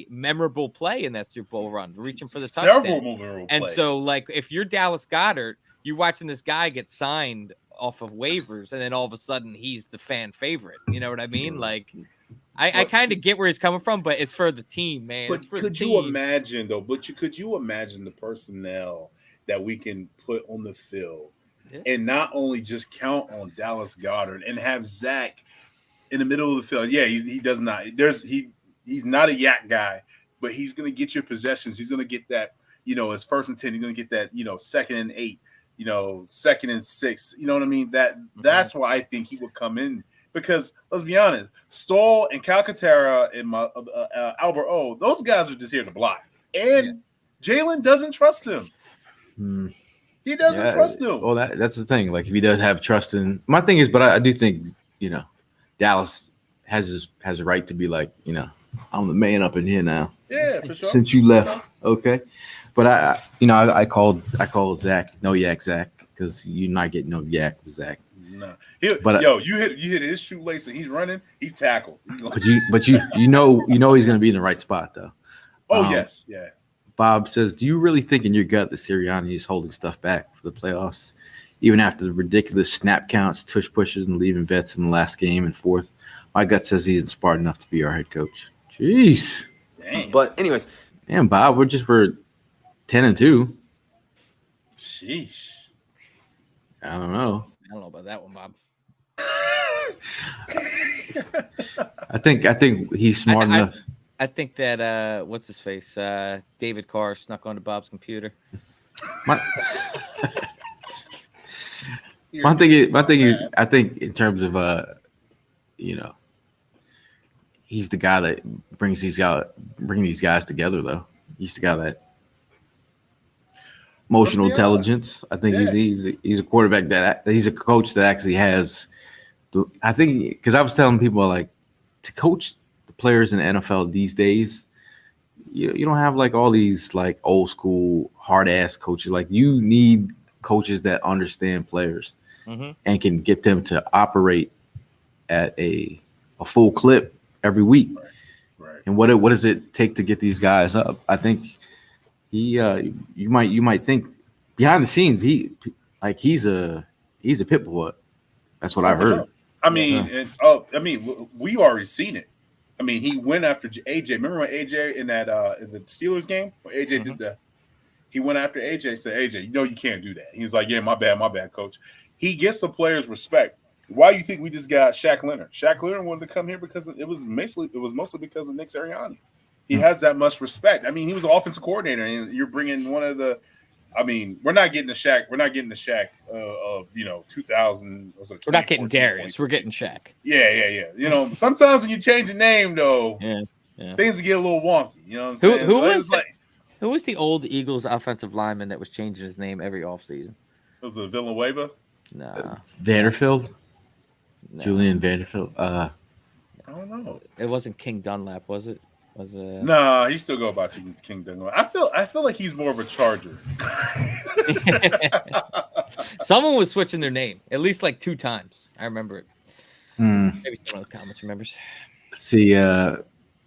S3: memorable play in that Super Bowl run, reaching for the touchdown. Several memorable plays. And so, like, if you're Dallas Goedert, you're watching this guy get signed off of waivers, and then all of a sudden he's the fan favorite. You know what I mean? Like, I kind of get where he's coming from, but it's for the team, man.
S4: But could you imagine, though? Could you imagine the personnel that we can put on the field, and not only just count on Dallas Goedert and have Zach in the middle of the field? Yeah, he does not. He's not a yak guy, but he's going to get your possessions. He's going to get that, his 1st and 10. He's going to get that, 2nd and 8. 2nd and 6, you know what I mean? That's why I think he would come in, because let's be honest, Stoll and Calcaterra and Albert O, those guys are just here to block, and Jalen doesn't trust him. He doesn't trust him.
S2: Well, that's the thing. Like, if he does have trust in, my thing is, but I do think Dallas has a right to be like, I'm the man up in here now.
S4: Yeah, for sure.
S2: Since you left, okay. But I called Zach Zach, because you're not getting no yak with Zach.
S4: No, you hit his shoelace and he's running. He's tackled.
S2: But you know he's gonna be in the right spot though.
S4: Oh yes, yeah.
S2: Bob says, do you really think in your gut that Sirianni is holding stuff back for the playoffs, even after the ridiculous snap counts, tush pushes, and leaving vets in the last game and fourth? My gut says he isn't smart enough to be our head coach. Jeez.
S4: Damn.
S5: But anyways,
S2: damn, Bob, we're 10-2.
S4: Sheesh.
S2: I don't know.
S3: I don't know about that one, Bob.
S2: I think he's smart enough.
S3: I think that what's his face? David Carr snuck onto Bob's computer.
S2: My thing is, I think in terms of he's the guy that bring these guys together though. He's the guy that emotional intelligence. I think he's a quarterback he's a coach that actually has. I think, because I was telling people, like, to coach the players in the NFL these days, you don't have like all these like old school hard ass coaches. Like, you need coaches that understand players and can get them to operate at a full clip every week.
S4: Right.
S2: And what does it take to get these guys up? I think you might think behind the scenes he's a pit bull. That's what I've heard.
S4: Sure. I mean, we already seen it. I mean, he went after AJ. Remember when AJ in the Steelers game where AJ did that? He went after AJ, said, AJ, you can't do that. He was like, yeah, my bad, coach. He gets the players' respect. Why do you think we just got Shaq Leonard? Shaq Leonard wanted to come here because it was mostly because of Nick Sirianni. He has that much respect. I mean, he was an offensive coordinator, and you're bringing one of the. I mean, we're not getting the Shaq. We're not getting the Shaq of 2000.
S3: We're not getting Darius. We're getting Shaq.
S4: Yeah. Sometimes when you change the name, though, things get a little wonky. You know what I'm saying?
S3: Who was the old Eagles offensive lineman that was changing his name every offseason?
S4: Was it Villanueva?
S3: No.
S2: Vanderfield?
S3: No.
S2: Julian Vanderfield?
S4: I don't know.
S3: It wasn't King Dunlap, was it?
S4: Nah, he still go by King Dunlap. I feel like he's more of a Charger.
S3: Someone was switching their name at least like 2 times. I remember it. Maybe someone in the comments remembers.
S2: See,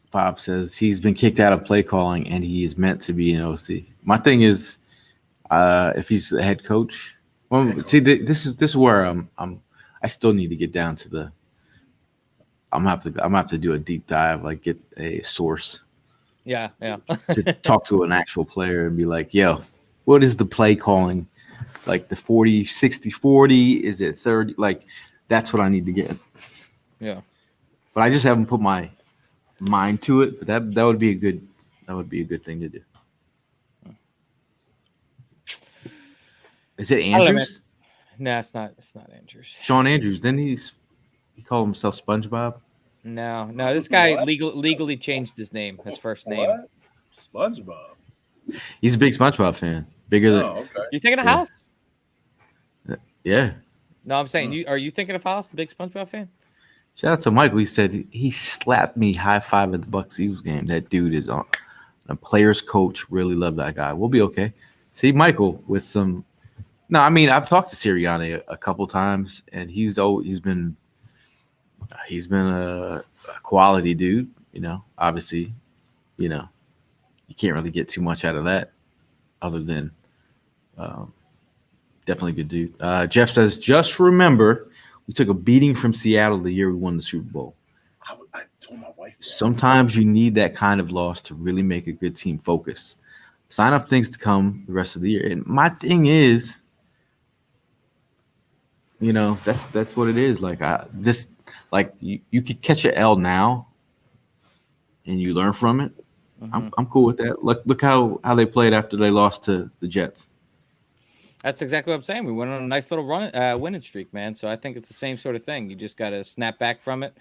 S2: Bob says he's been kicked out of play calling and he is meant to be an OC. My thing is, if he's the head coach, this is where I still need to get down to I'm gonna have to do a deep dive, like get a source
S3: Yeah.
S2: to talk to an actual player and be like, yo, what is the play calling? Like the 40, 60, 40? Is it 30? Like that's what I need to get.
S3: Yeah.
S2: But I just haven't put my mind to it. But that would be a good thing to do. Is it
S3: I don't know, man.
S2: Andrews?
S3: No, it's not. It's not Andrews.
S2: Sean Andrews. Didn't he call himself SpongeBob?
S3: No. This guy
S4: What?
S3: legally changed his name, his first name.
S4: What? SpongeBob.
S2: He's a big SpongeBob fan. Bigger than
S4: Oh, okay.
S3: You thinking of
S2: Yeah.
S3: House?
S2: yeah.
S3: No, I'm saying are you thinking of House, the big SpongeBob fan?
S2: Shout out to Michael. He said he slapped me high five at the Bucks Eagles game. That dude is on a player's coach. Really love that guy. We'll be okay. See Michael with some. No, I mean I've talked to Sirianni a couple times, and he's been a quality dude. You know, obviously, you know, you can't really get too much out of that, other than definitely good dude. Jeff says, just remember, we took a beating from Seattle the year we won the Super Bowl.
S4: I told my wife that.
S2: Sometimes you need that kind of loss to really make a good team focus. Sign up things to come the rest of the year. And my thing is, you know, that's what it is. Like you could catch an L now, and you learn from it.
S3: Mm-hmm.
S2: I'm cool with that. Look how they played after they lost to the Jets.
S3: That's exactly what I'm saying. We went on a nice little winning streak, man. So I think it's the same sort of thing. You just got to snap back from it.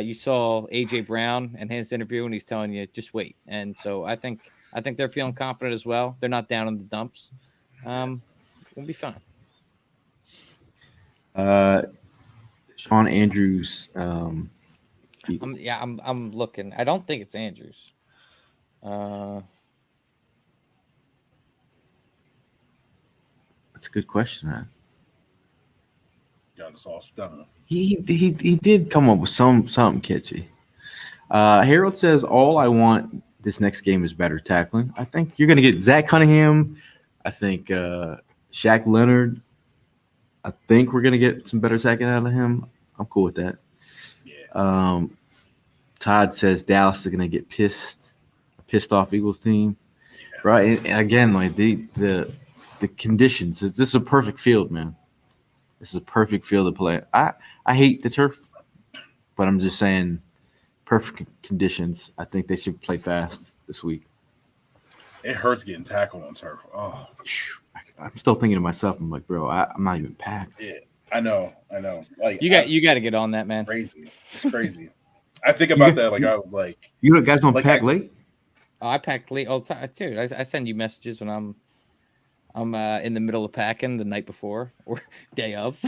S3: You saw AJ Brown and his interview, and he's telling you just wait. And so I think they're feeling confident as well. They're not down in the dumps. We'll be fine.
S2: Sean Andrews.
S3: I'm looking. I don't think it's Andrews.
S2: That's a good question, man.
S4: Got us all stunned.
S2: He did come up with something catchy. Harold says, all I want this next game is better tackling. I think you're going to get Zach Cunningham. I think Shaq Leonard. I think we're going to get some better tackling out of him. I'm cool with that.
S4: Yeah.
S2: Todd says Dallas is going to get pissed off Eagles team. Yeah. Right. And again, like the conditions, this is a perfect field, man. This is a perfect field to play. I hate the turf, but I'm just saying perfect conditions. I think they should play fast this week.
S4: It hurts getting tackled on turf. Oh,
S2: I'm still thinking to myself, I'm like, bro, I'm not even packed.
S4: Yeah, I know. Like
S3: you got to get on that, man.
S4: Crazy. It's crazy. I think about that. Like I was like,
S2: you guys don't like, pack late?
S3: Oh, I pack late all the time, too. I send you messages when I'm in the middle of packing the night before or day of.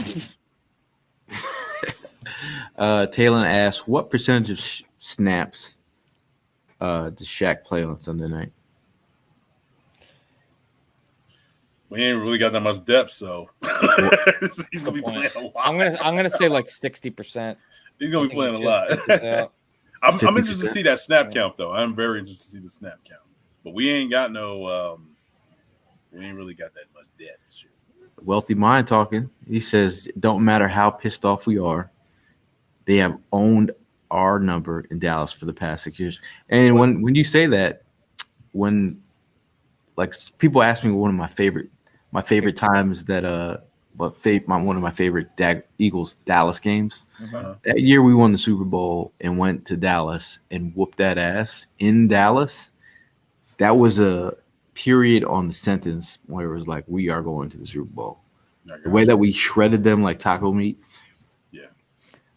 S2: Taylor asks, what percentage of snaps does Shaq play on Sunday night?
S4: We ain't really got that much depth, so he's gonna be playing a lot.
S3: I'm gonna say like 60%.
S4: He's gonna be playing a lot. I'm interested to see that snap count, though. I'm very interested to see the snap count. But we ain't got no. We ain't really got that much depth. Sure.
S2: Wealthy Mind talking. He says, don't matter how pissed off we are, they have owned our number in Dallas for the past 6 years. And when you say that, when like people ask me one of my favorite times that one of my favorite Eagles Dallas games. Uh-huh. That year we won the Super Bowl and went to Dallas and whooped that ass in Dallas. That was a period on the sentence where it was like, we are going to the Super Bowl. The way that we shredded them like taco meat.
S4: Yeah.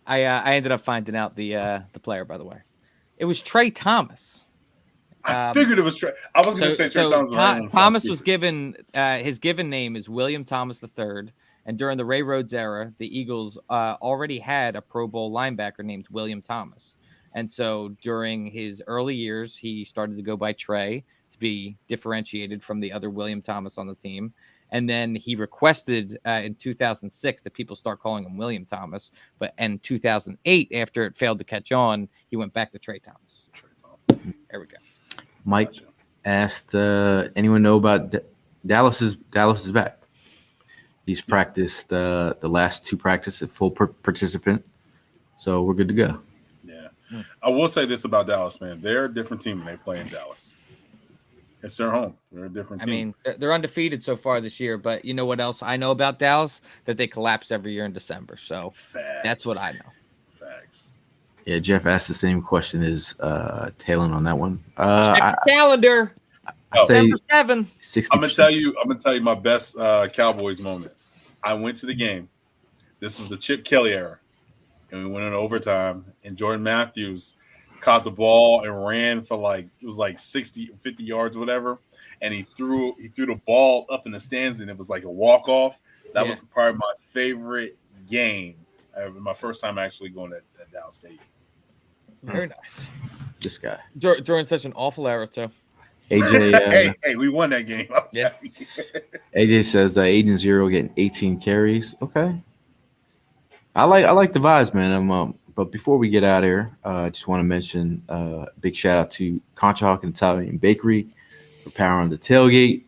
S3: I ended up finding out the player, by the way. It was Trey Thomas.
S4: I figured it was Trey. I was going to say Trey Thomas.
S3: Thomas was given his given name is William Thomas III. And during the Ray Rhodes era, the Eagles already had a Pro Bowl linebacker named William Thomas. And so during his early years, he started to go by Trey to be differentiated from the other William Thomas on the team. And then he requested in 2006 that people start calling him William Thomas. But in 2008, after it failed to catch on, he went back to Trey Thomas. There we go.
S2: Mike asked, anyone know about Dallas is back. He's practiced the last two practices at full participant. So we're good to go.
S4: I will say this about Dallas, man. They're a different team when they play in Dallas. It's their home. They're a different team.
S3: I mean, they're undefeated so far this year, but you know what else I know about Dallas? That they collapse every year in December. So that's what I know.
S4: Facts.
S2: Yeah, Jeff asked the same question as Talon on that one.
S3: Check the calendar.
S2: I say
S3: December 7.
S2: 60%.
S4: I'm gonna tell you my best Cowboys moment. I went to the game. This was the Chip Kelly era, and we went in overtime. And Jordan Matthews caught the ball and ran for like 50 yards or whatever, and he threw the ball up in the stands, and it was like a walk off. That was probably my favorite game. My first time actually going to Dallas Stadium.
S3: Very nice.
S2: This guy
S3: During such an awful era too.
S2: AJ.
S4: Hey, we won that game.
S3: Yeah.
S2: AJ says 8-0 getting 18 carries. Okay. I like the vibes, man. But before we get out of here, I just want to mention big shout out to Conchahawk and Italian Bakery for powering the tailgate.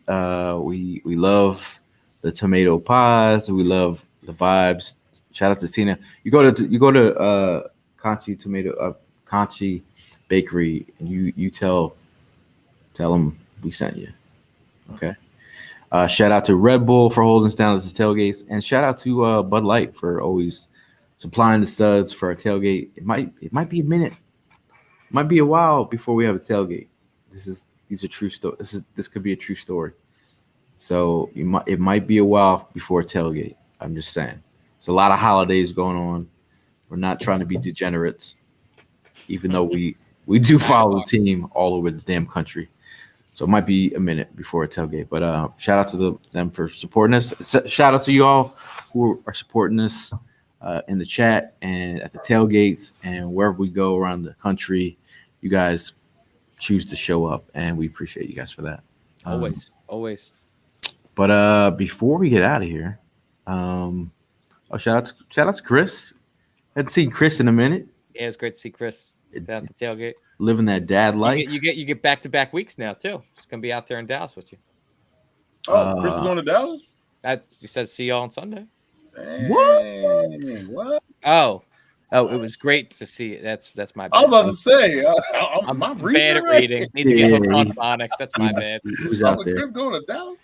S2: We love the tomato pies. We love the vibes. Shout out to Tina. You go to Conchi Bakery and you tell them we sent you. Okay. Shout out to Red Bull for holding us down at the tailgates, and shout out to Bud Light for always supplying the suds for our tailgate. It might be a minute, might be a while before we have a tailgate. These are true stories. This could be a true story. So it might be a while before a tailgate. I'm just saying. It's a lot of holidays going on. We're not trying to be degenerates, even though we do follow the team all over the damn country. So it might be a minute before a tailgate. But shout out to them for supporting us. Shout out to you all who are supporting us in the chat and at the tailgates and wherever we go around the country. You guys choose to show up, and we appreciate you guys for that.
S3: Always.
S2: But before we get out of here, shout out to Chris. Hadn't seen Chris in a minute.
S3: Yeah, it was great to see Chris down at the tailgate.
S2: Living that dad life.
S3: You get back-to-back weeks now too. It's gonna be out there in Dallas with you.
S4: Oh, Chris is going to Dallas?
S3: You said see y'all on Sunday.
S4: What?
S3: Oh, it was great to see it. That's my bad.
S4: I was about to say,
S3: I'm
S4: bad
S3: at reading. Need to get hooked on phonics. That's my bad.
S2: Who's out there?
S4: Chris going to Dallas?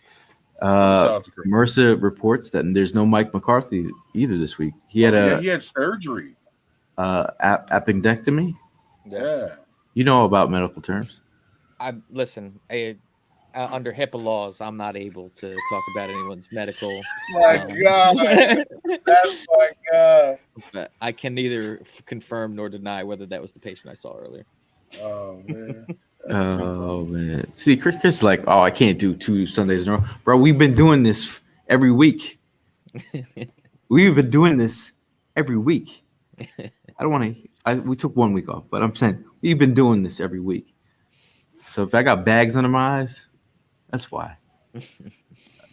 S2: Mercer reports that there's no Mike McCarthy either this week. He had
S4: surgery.
S2: Appendectomy.
S4: Yeah.
S2: You know about medical terms.
S3: Listen. Under HIPAA laws, I'm not able to talk about anyone's medical.
S4: My God, that's my God.
S3: But I can neither confirm nor deny whether that was the patient I saw earlier.
S4: Oh man.
S2: Oh man. See, Chris is like, I can't do 2 Sundays in a row, bro. We've been doing this every week. We've been doing this every week. I don't want to. We took 1 week off, but I'm saying we've been doing this every week. So if I got bags under my eyes, that's why.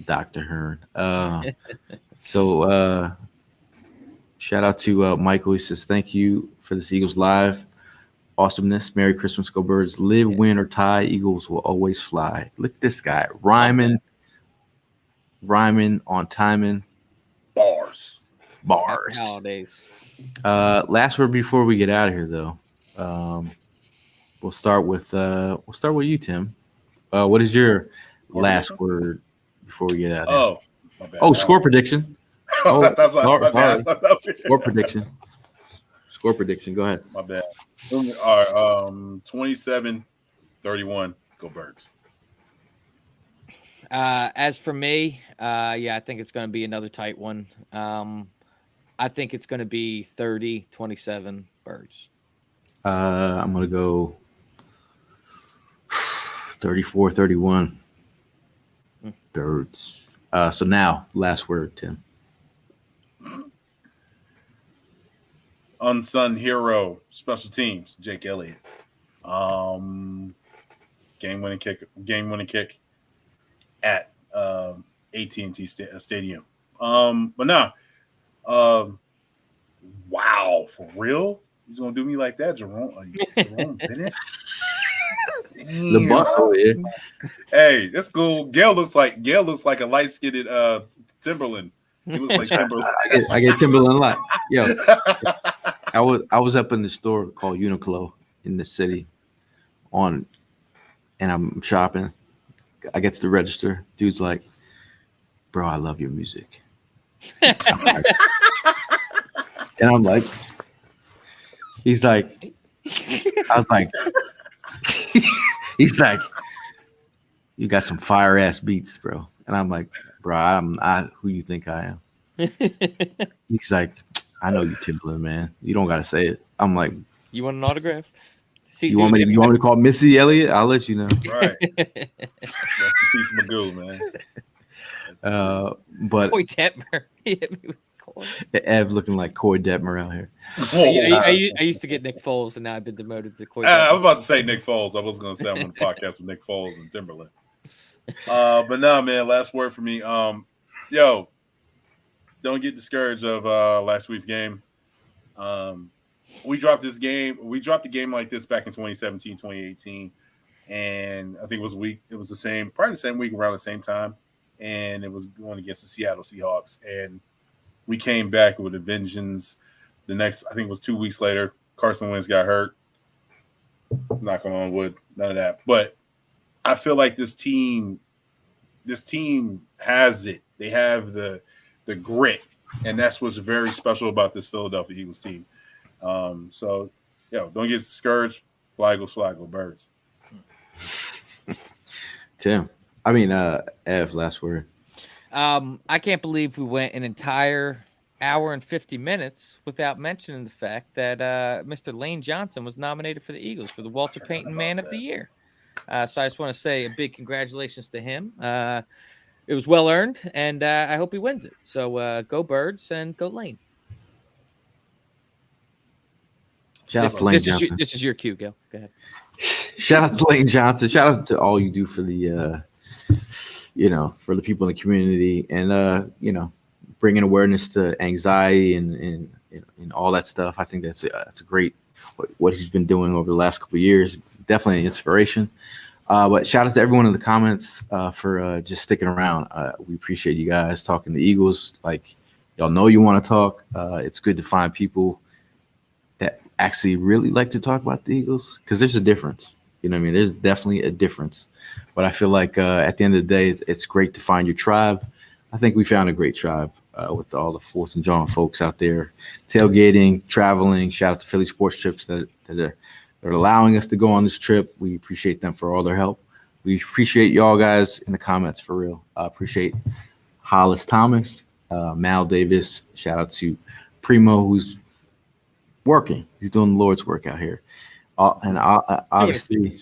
S2: Dr. Hearn. So shout out to Michael. He says, thank you for this Eagles Live awesomeness. Merry Christmas, go Birds. Live, win, or tie. Eagles will always fly. Look at this guy. Rhyming on timing.
S4: Bars.
S3: Happy holidays.
S2: Last word before we get out of here, though. We'll start with you, Tim. What is your last word before we get out of here?
S4: My bad.
S2: Oh, score prediction. Score prediction. Score prediction. Go ahead.
S4: My bad. All right. 27-31. Go Birds.
S3: As for me, I think it's going to be another tight one. I think it's going to be 30-27 Birds.
S2: I'm going to go 34-31 Birds. So now, last word, Tim.
S4: Unsung hero, special teams, Jake Elliott. Game winning kick at AT&T Stadium. But wow, for real? He's gonna do me like that, Jerome Dennis.
S2: The boss over here.
S4: Hey, that's cool. Gail looks like a light-skinned Timberland. He looks like Timberland.
S2: I get Timberland a lot. Yo, I was up in the store called Uniqlo in the city and I'm shopping. I get to the register. Dude's like, "Bro, I love your music." And I'm like, he's like, I was like, he's like, "You got some fire ass beats, bro." And I'm like, "Bro, I'm not who you think I am." He's like, "I know you Timberland, man. You don't gotta say it." I'm like,
S3: You want an autograph? See,
S2: you want me to call Missy Elliott? I'll let you know.
S4: Right. Rest in peace, Magoo, man.
S2: But
S3: Boy Detmer. He hit me with Coy.
S2: Ev looking like Corey Detmer out here.
S3: I used to get Nick Foles, and now I've been demoted to Coy.
S4: I was about to say Nick Foles. I was going to say I'm on the podcast with Nick Foles and Timberland. But no, man. Last word for me. Yo, don't get discouraged of last week's game. We dropped this game. We dropped a game like this back in 2017, 2018. And I think it was the same, probably the same week around the same time. And it was going against the Seattle Seahawks. And we came back with a vengeance. The next, I think it was 2 weeks later, Carson Wentz got hurt. Knock on wood, none of that. But I feel like this team has it. They have the grit. And that's what's very special about this Philadelphia Eagles team. So, don't get discouraged. Fly Eagles, fly go Birds.
S2: Ev, last word.
S3: I can't believe we went an entire hour and 50 minutes without mentioning the fact that Mr. Lane Johnson was nominated for the Eagles for the Walter Payton Man of the Year. So I just want to say a big congratulations to him. It was well earned, and I hope he wins it. So go Birds and go Lane.
S2: Shout out to Lane Johnson.
S3: This is your cue, Gil. Go ahead.
S2: Shout out to Lane Johnson. Shout out to all you do for the, for the people in the community, and bringing awareness to anxiety and all that stuff. I think that's a great what he's been doing over the last couple of years. Definitely an inspiration. But shout out to everyone in the comments for just sticking around. We appreciate you guys talking the Eagles. Like y'all know you want to talk. It's good to find people that actually really like to talk about the Eagles, because there's a difference. You know what I mean? There's definitely a difference. But I feel like at the end of the day, it's great to find your tribe. I think we found a great tribe with all the Fourth and Jawn folks out there, tailgating, traveling. Shout out to Philly Sports Trips that are allowing us to go on this trip. We appreciate them for all their help. We appreciate y'all guys in the comments, for real. Appreciate Hollis Thomas, Mal Davis. Shout out to Primo, who's working. He's doing the Lord's work out here. And obviously,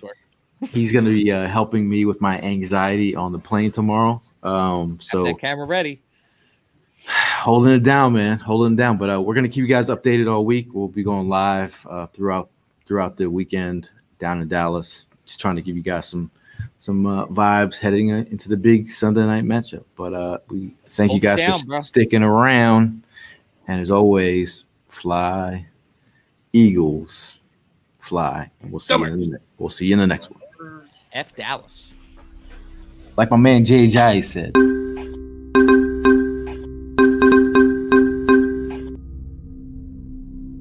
S2: he's going to be helping me with my anxiety on the plane tomorrow. So
S3: that camera ready.
S2: Holding it down, man. Holding it down. But we're going to keep you guys updated all week. We'll be going live throughout the weekend down in Dallas. Just trying to give you guys some vibes heading into the big Sunday night matchup. But we thank you guys for sticking around. And as always, fly, Eagles, fly. And we'll see you in the next one.
S3: F Dallas.
S2: Like my man Jay said.